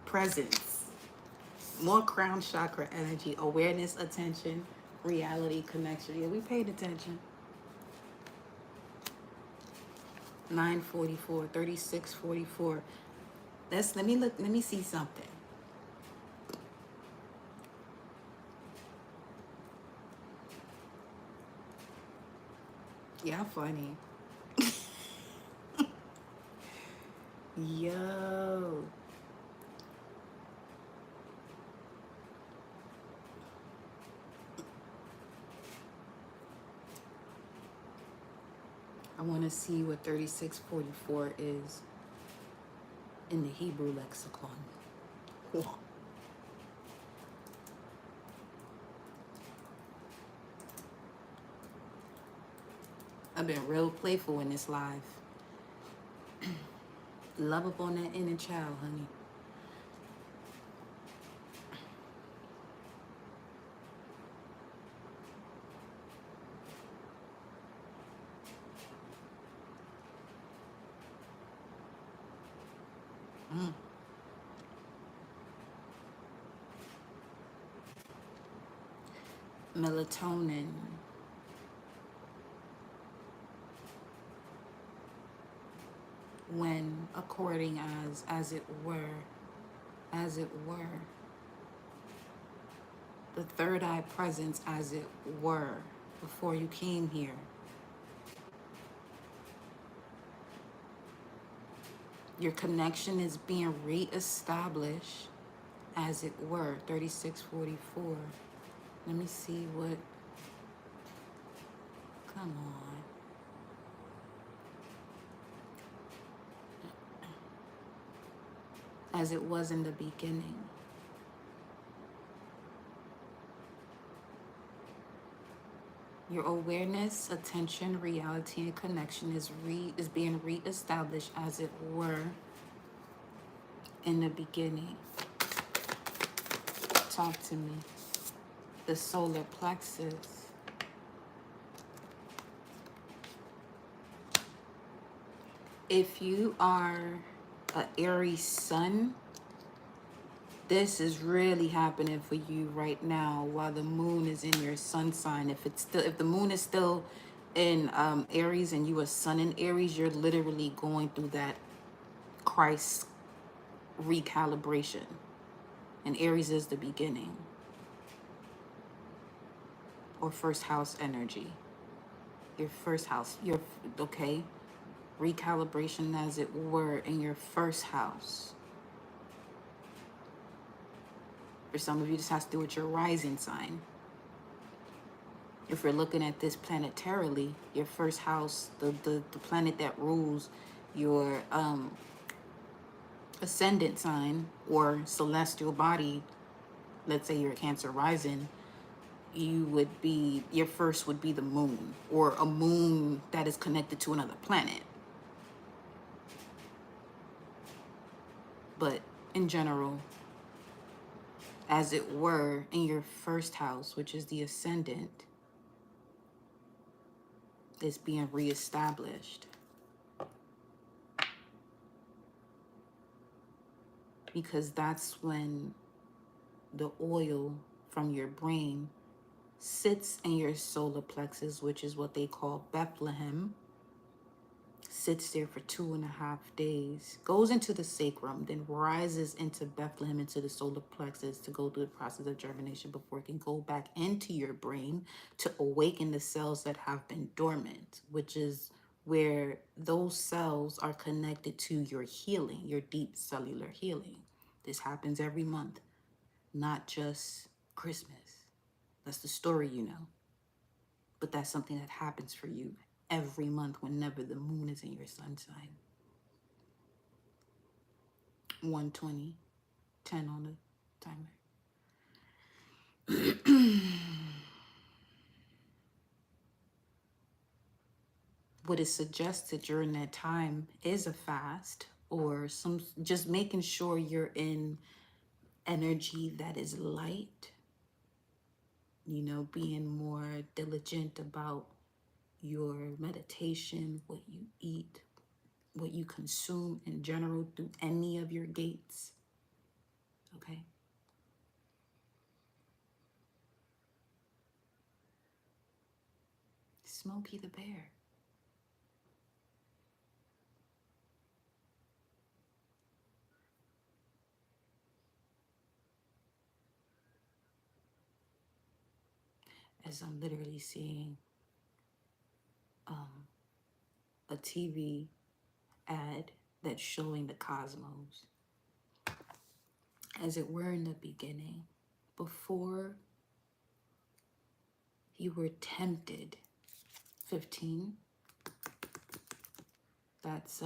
presence. More crown chakra energy, awareness, attention, reality, connection. Yeah, we paid attention. 944, 3644. Let me see something. Y'all funny. Yo. I want to see what 3644 is in the Hebrew lexicon. Whoa. I've been real playful in this live. Love up on that inner child, honey. Melatonin. When according as it were, the third eye presence as it were, before you came here. Your connection is being reestablished as it were. 3644. Let me see what, come on. As it was in the beginning. Your awareness, attention, reality, and connection is being reestablished as it were in the beginning. Talk to me. The solar plexus. If you are an Aries sun, this is really happening for you right now while the moon is in your sun sign. If the moon is still in Aries and you are sun in Aries, you're literally going through that Christ recalibration. And Aries is the beginning. Or first house energy. Your first house. Okay? Recalibration as it were in your first house. For some of you, this has to do with your rising sign. If we're looking at this planetarily, your first house, the planet that rules your ascendant sign or celestial body, let's say you're a Cancer rising, your first would be the moon, or a moon that is connected to another planet. But in general, as it were, in your first house, which is the ascendant, is being reestablished. Because that's when the oil from your brain sits in your solar plexus, which is what they call Bethlehem, sits there for 2.5 days, goes into the sacrum, then rises into Bethlehem, into the solar plexus to go through the process of germination before it can go back into your brain to awaken the cells that have been dormant, which is where those cells are connected to your healing, your deep cellular healing. This happens every month, not just Christmas. That's the story, you know. But that's something that happens for you every month whenever the moon is in your sun sign. 1:20, 10 on the timer. What is suggested during that time is a fast, or just making sure you're in energy that is light, you know, being more diligent about your meditation, what you eat, what you consume in general through any of your gates. Okay? Smokey the Bear. As I'm literally seeing a TV ad that's showing the cosmos as it were in the beginning, before you were tempted. 15. That's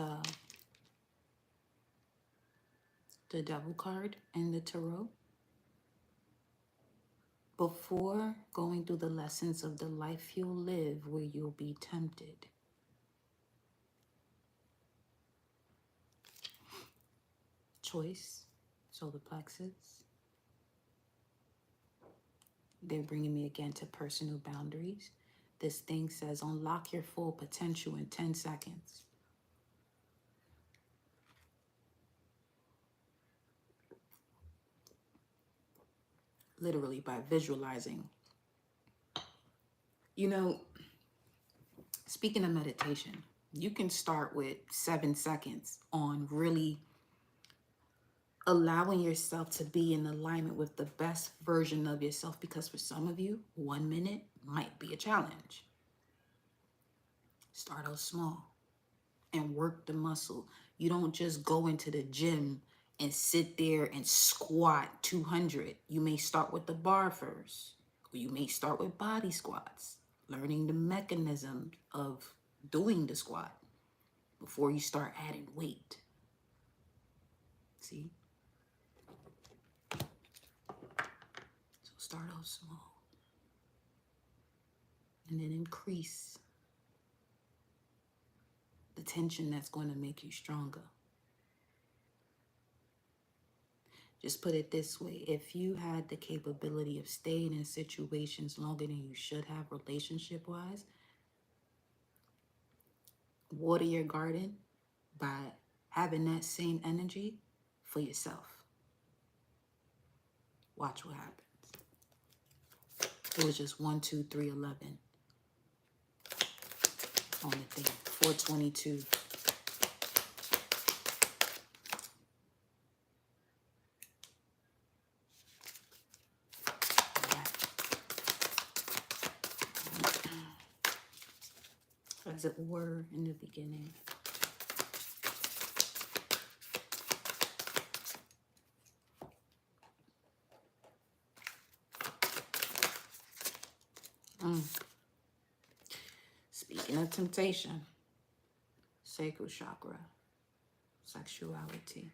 the devil card in the tarot. Before going through the lessons of the life you'll live, where you'll be tempted. Choice, solar plexus. They're bringing me again to personal boundaries. This thing says unlock your full potential in 10 seconds. literally by visualizing. You know, speaking of meditation, you can start with 7 seconds on really allowing yourself to be in alignment with the best version of yourself, because for some of you, 1 minute might be a challenge. Start out small and work the muscle. You don't just go into the gym and sit there and squat 200. You may start with the bar first, or you may start with body squats, learning the mechanism of doing the squat before you start adding weight. See? So start out small and then increase the tension that's going to make you stronger. Just put it this way. If you had the capability of staying in situations longer than you should have relationship-wise, water your garden by having that same energy for yourself. Watch what happens. It was just 1, 2, 3, 11 on the thing. 422. As it were in the beginning. Speaking of temptation, sacral chakra, sexuality.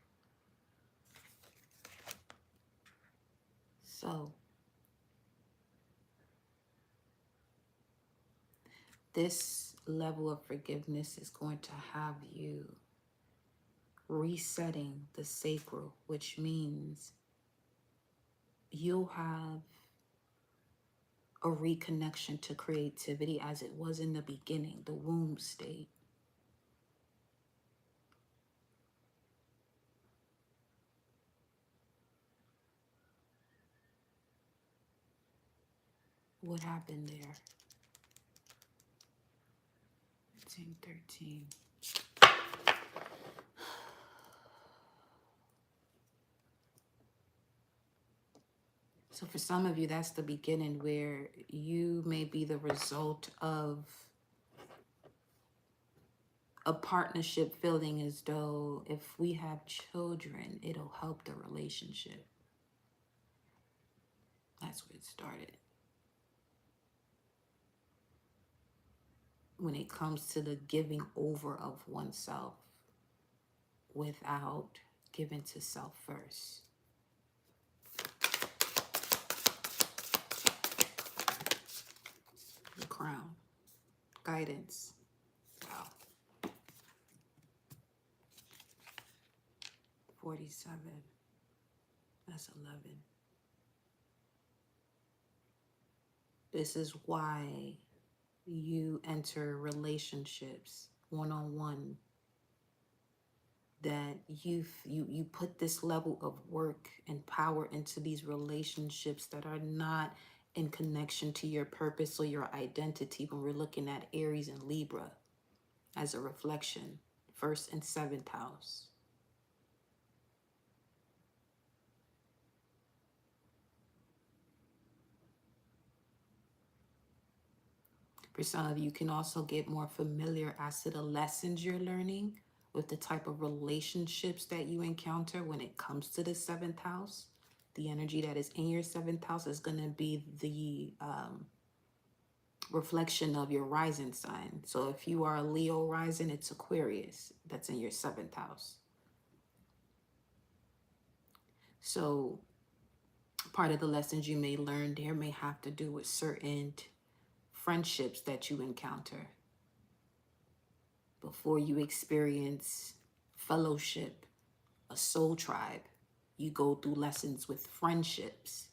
So, this level of forgiveness is going to have you resetting the sacral, which means you'll have a reconnection to creativity as it was in the beginning, the womb state. What happened there? 15, 13. So for some of you, that's the beginning where you may be the result of a partnership feeling as though if we have children, it'll help the relationship. That's where it started. When it comes to the giving over of oneself without giving to self first. The crown. Guidance. Wow. 47. That's 11. This is why you enter relationships one-on-one, that you put this level of work and power into these relationships that are not in connection to your purpose or your identity. When we're looking at Aries and Libra as a reflection, 1st and 7th house. For some of you, can also get more familiar as to the lessons you're learning with the type of relationships that you encounter when it comes to the 7th house. The energy that is in your 7th house is going to be the reflection of your rising sign. So if you are a Leo rising, it's Aquarius that's in your 7th house. So part of the lessons you may learn there may have to do with certain friendships that you encounter. Before you experience fellowship, a soul tribe, you go through lessons with friendships.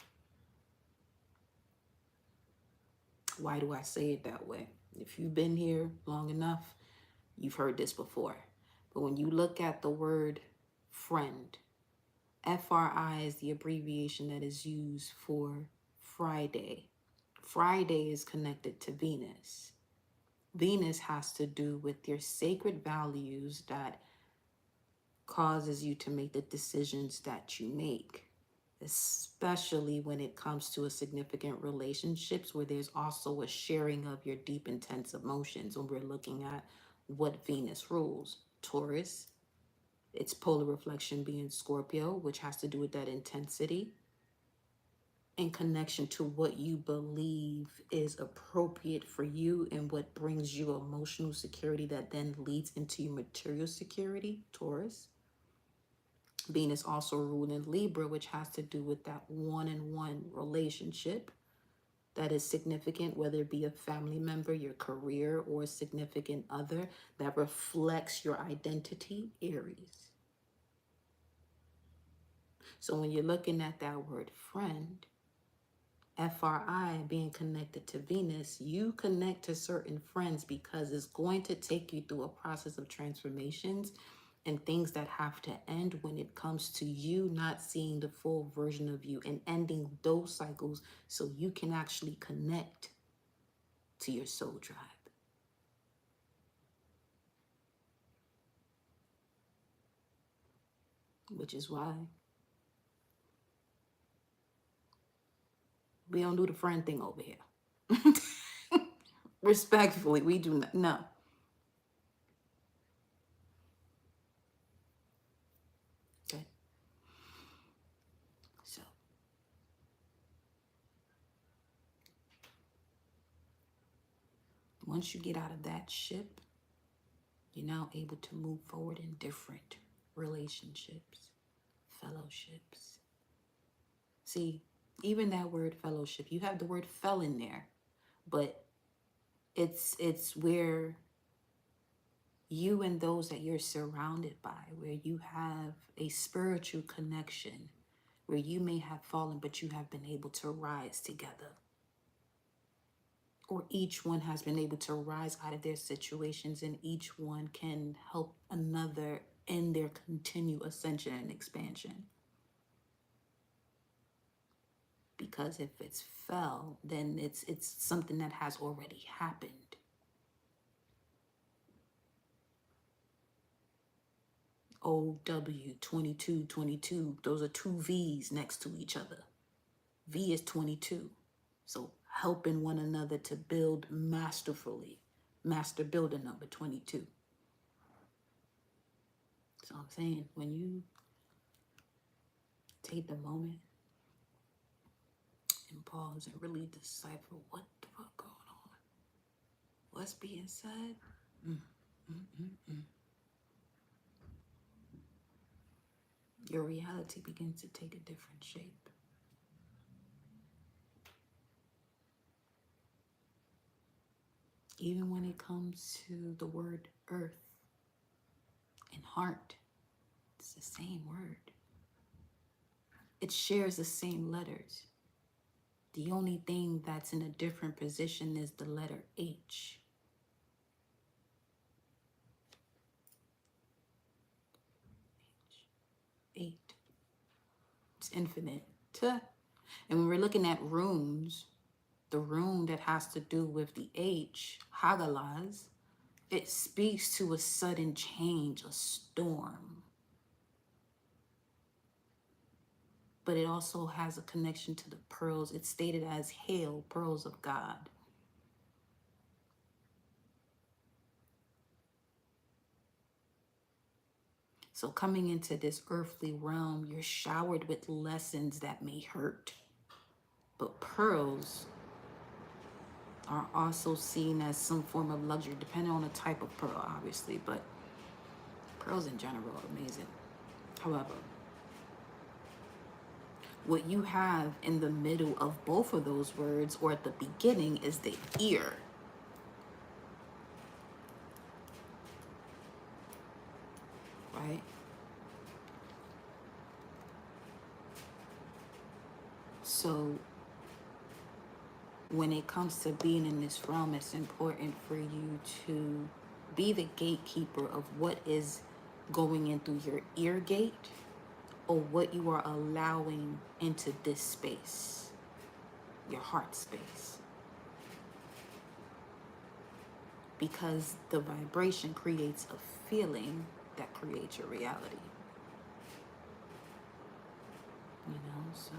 Why do I say it that way? If you've been here long enough, you've heard this before. But when you look at the word friend, FRI is the abbreviation that is used for Friday. Friday is connected to Venus. Venus has to do with your sacred values that causes you to make the decisions that you make, especially when it comes to a significant relationships where there's also a sharing of your deep intense emotions. When we're looking at what Venus rules, Taurus, its polar reflection being Scorpio, which has to do with that intensity in connection to what you believe is appropriate for you and what brings you emotional security that then leads into your material security, Taurus. Venus also ruled in Libra, which has to do with that one-on-one relationship that is significant, whether it be a family member, your career, or a significant other that reflects your identity, Aries. So when you're looking at that word friend, FRI being connected to Venus, you connect to certain friends because it's going to take you through a process of transformations and things that have to end when it comes to you not seeing the full version of you and ending those cycles so you can actually connect to your soul tribe. Which is why we don't do the friend thing over here. Respectfully, we do not. No. Okay. So once you get out of that ship, you're now able to move forward in different relationships, fellowships. See, even that word fellowship, you have the word fell in there, but it's where you and those that you're surrounded by, where you have a spiritual connection, where you may have fallen, but you have been able to rise together. Or each one has been able to rise out of their situations and each one can help another in their continued ascension and expansion. Because if it's fell, then it's something that has already happened. OW 2222, those are two V's next to each other. V is 22. So helping one another to build masterfully. Master builder number 22. So I'm saying, when you take the moment and pause and really decipher what the fuck going on, what's being said, your reality begins to take a different shape. Even when it comes to the word earth and heart, it's the same word. It shares the same letters. The only thing that's in a different position is the letter H. Eight. It's infinite. And when we're looking at runes, the rune that has to do with the H, Hagalaz, it speaks to a sudden change, a storm. But it also has a connection to the pearls. It's stated as hail, pearls of God. So coming into this earthly realm, you're showered with lessons that may hurt. But pearls are also seen as some form of luxury, depending on the type of pearl, obviously. But pearls in general are amazing. However, what you have in the middle of both of those words, or at the beginning, is the ear. Right? So when it comes to being in this realm, it's important for you to be the gatekeeper of what is going in through your ear gate, or what you are allowing into this space, your heart space. Because the vibration creates a feeling that creates your reality. You know, so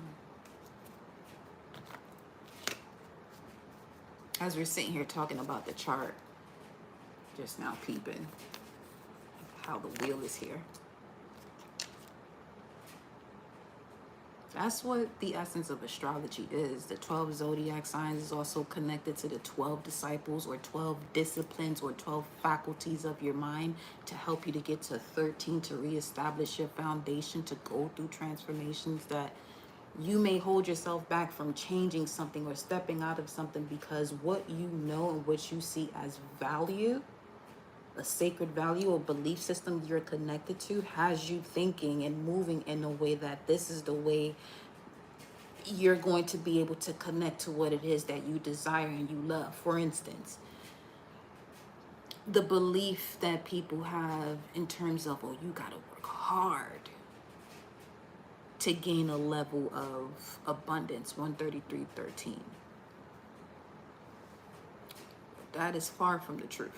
as we're sitting here talking about the chart, just now peeping how the wheel is here. That's what the essence of astrology is. The 12 zodiac signs is also connected to the 12 disciples or 12 disciplines or 12 faculties of your mind to help you to get to 13 to reestablish your foundation, to go through transformations that you may hold yourself back from changing something or stepping out of something because what you know and what you see as value, a sacred value or belief system you're connected to, has you thinking and moving in a way that this is the way you're going to be able to connect to what it is that you desire and you love. For instance, the belief that people have in terms of, oh, you gotta work hard to gain a level of abundance, 133.13. That is far from the truth.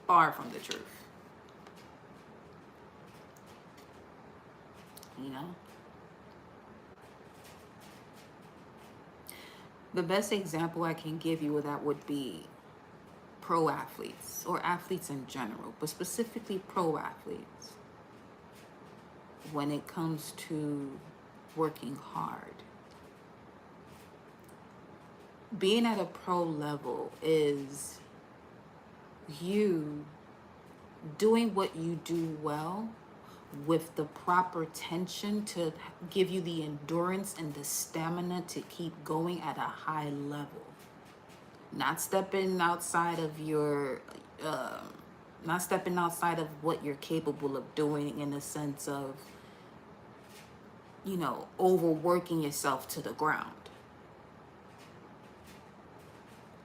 Far from the truth. You know? The best example I can give you of that would be pro athletes or athletes in general, but specifically pro athletes. When it comes to working hard, being at a pro level is you doing what you do well with the proper tension to give you the endurance and the stamina to keep going at a high level. Not stepping outside of your not stepping outside of what you're capable of doing, in the sense of, you know, overworking yourself to the ground.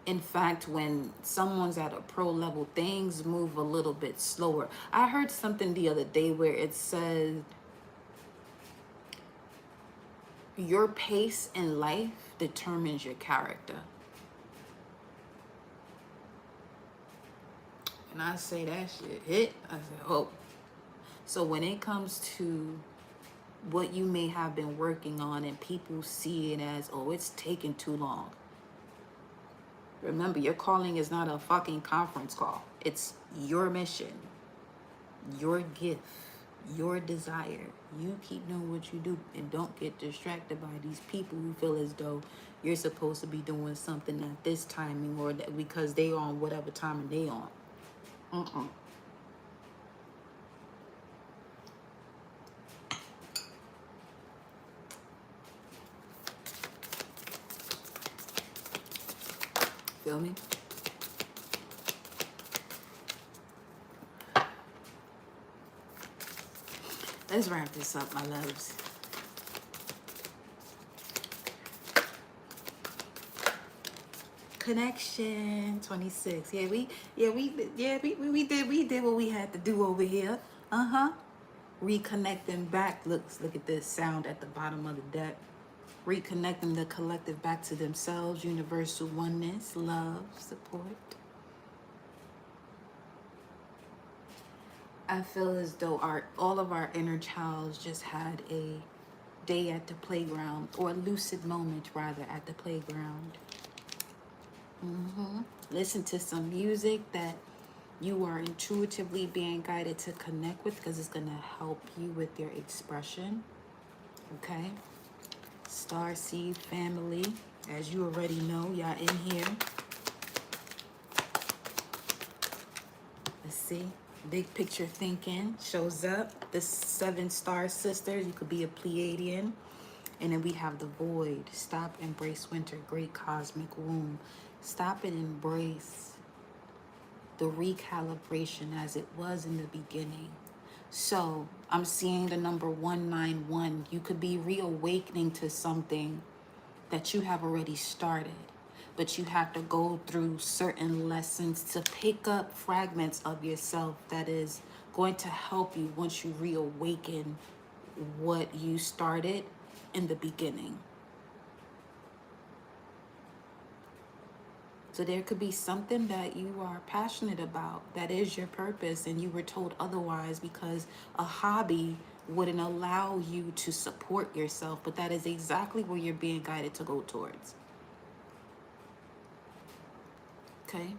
In fact, when someone's at a pro level, things move a little bit slower. I heard something the other day where it said your pace in life determines your character. And I say that shit hit. I said, oh. So when it comes to what you may have been working on and people see it as, oh, it's taking too long. Remember, your calling is not a fucking conference call. It's your mission, your gift, your desire. You keep doing what you do and don't get distracted by these people who feel as though you're supposed to be doing something at this timing or that because they on whatever time they on. Feel me? Let's wrap this up, my loves. Connection 26. We did what we had to do over here. Reconnecting back. Look at this sound at the bottom of the deck. Reconnecting the collective back to themselves, universal oneness, love, support. I feel as though all of our inner childs just had a day at the playground, or a lucid moment rather at the playground. Listen to some music that you are intuitively being guided to connect with, because it's going to help you with your expression. Okay? Starseed family, as you already know, y'all in here. Let's see. Big picture thinking shows up. The 7 star sisters. You could be a Pleiadian. And then we have the void. Stop, embrace winter. Great cosmic womb. Stop and embrace the recalibration as it was in the beginning. So I'm seeing the number 191. You could be reawakening to something that you have already started, but you have to go through certain lessons to pick up fragments of yourself that is going to help you once you reawaken what you started in the beginning. So there could be something that you are passionate about that is your purpose, and you were told otherwise because a hobby wouldn't allow you to support yourself, but that is exactly where you're being guided to go towards. Okay?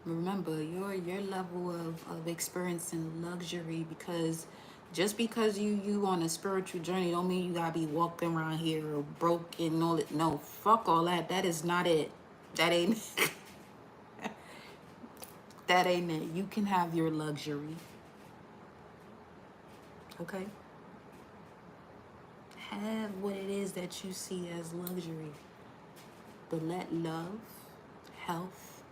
Remember your level of experiencing luxury, because just because you on a spiritual journey don't mean you gotta be walking around here broke and all it. No, fuck all that. That is not it. That ain't that ain't it. You can have your luxury. Okay? Have what it is that you see as luxury. But let love, health,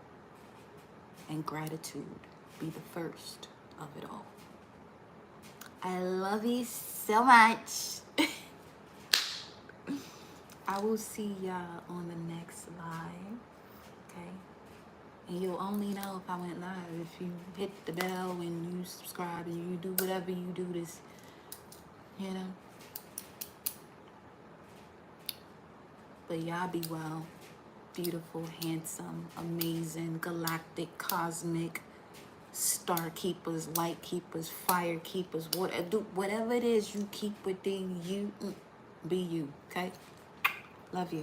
and gratitude be the first of it all. I love you so much. I will see y'all on the next live. Okay? And you'll only know if I went live if you hit the bell and you subscribe and you do whatever you do this, you know. But y'all be well. Beautiful, handsome, amazing, galactic, cosmic, star keepers, light keepers, fire keepers, whatever it is you keep within you, be you, okay? Love you.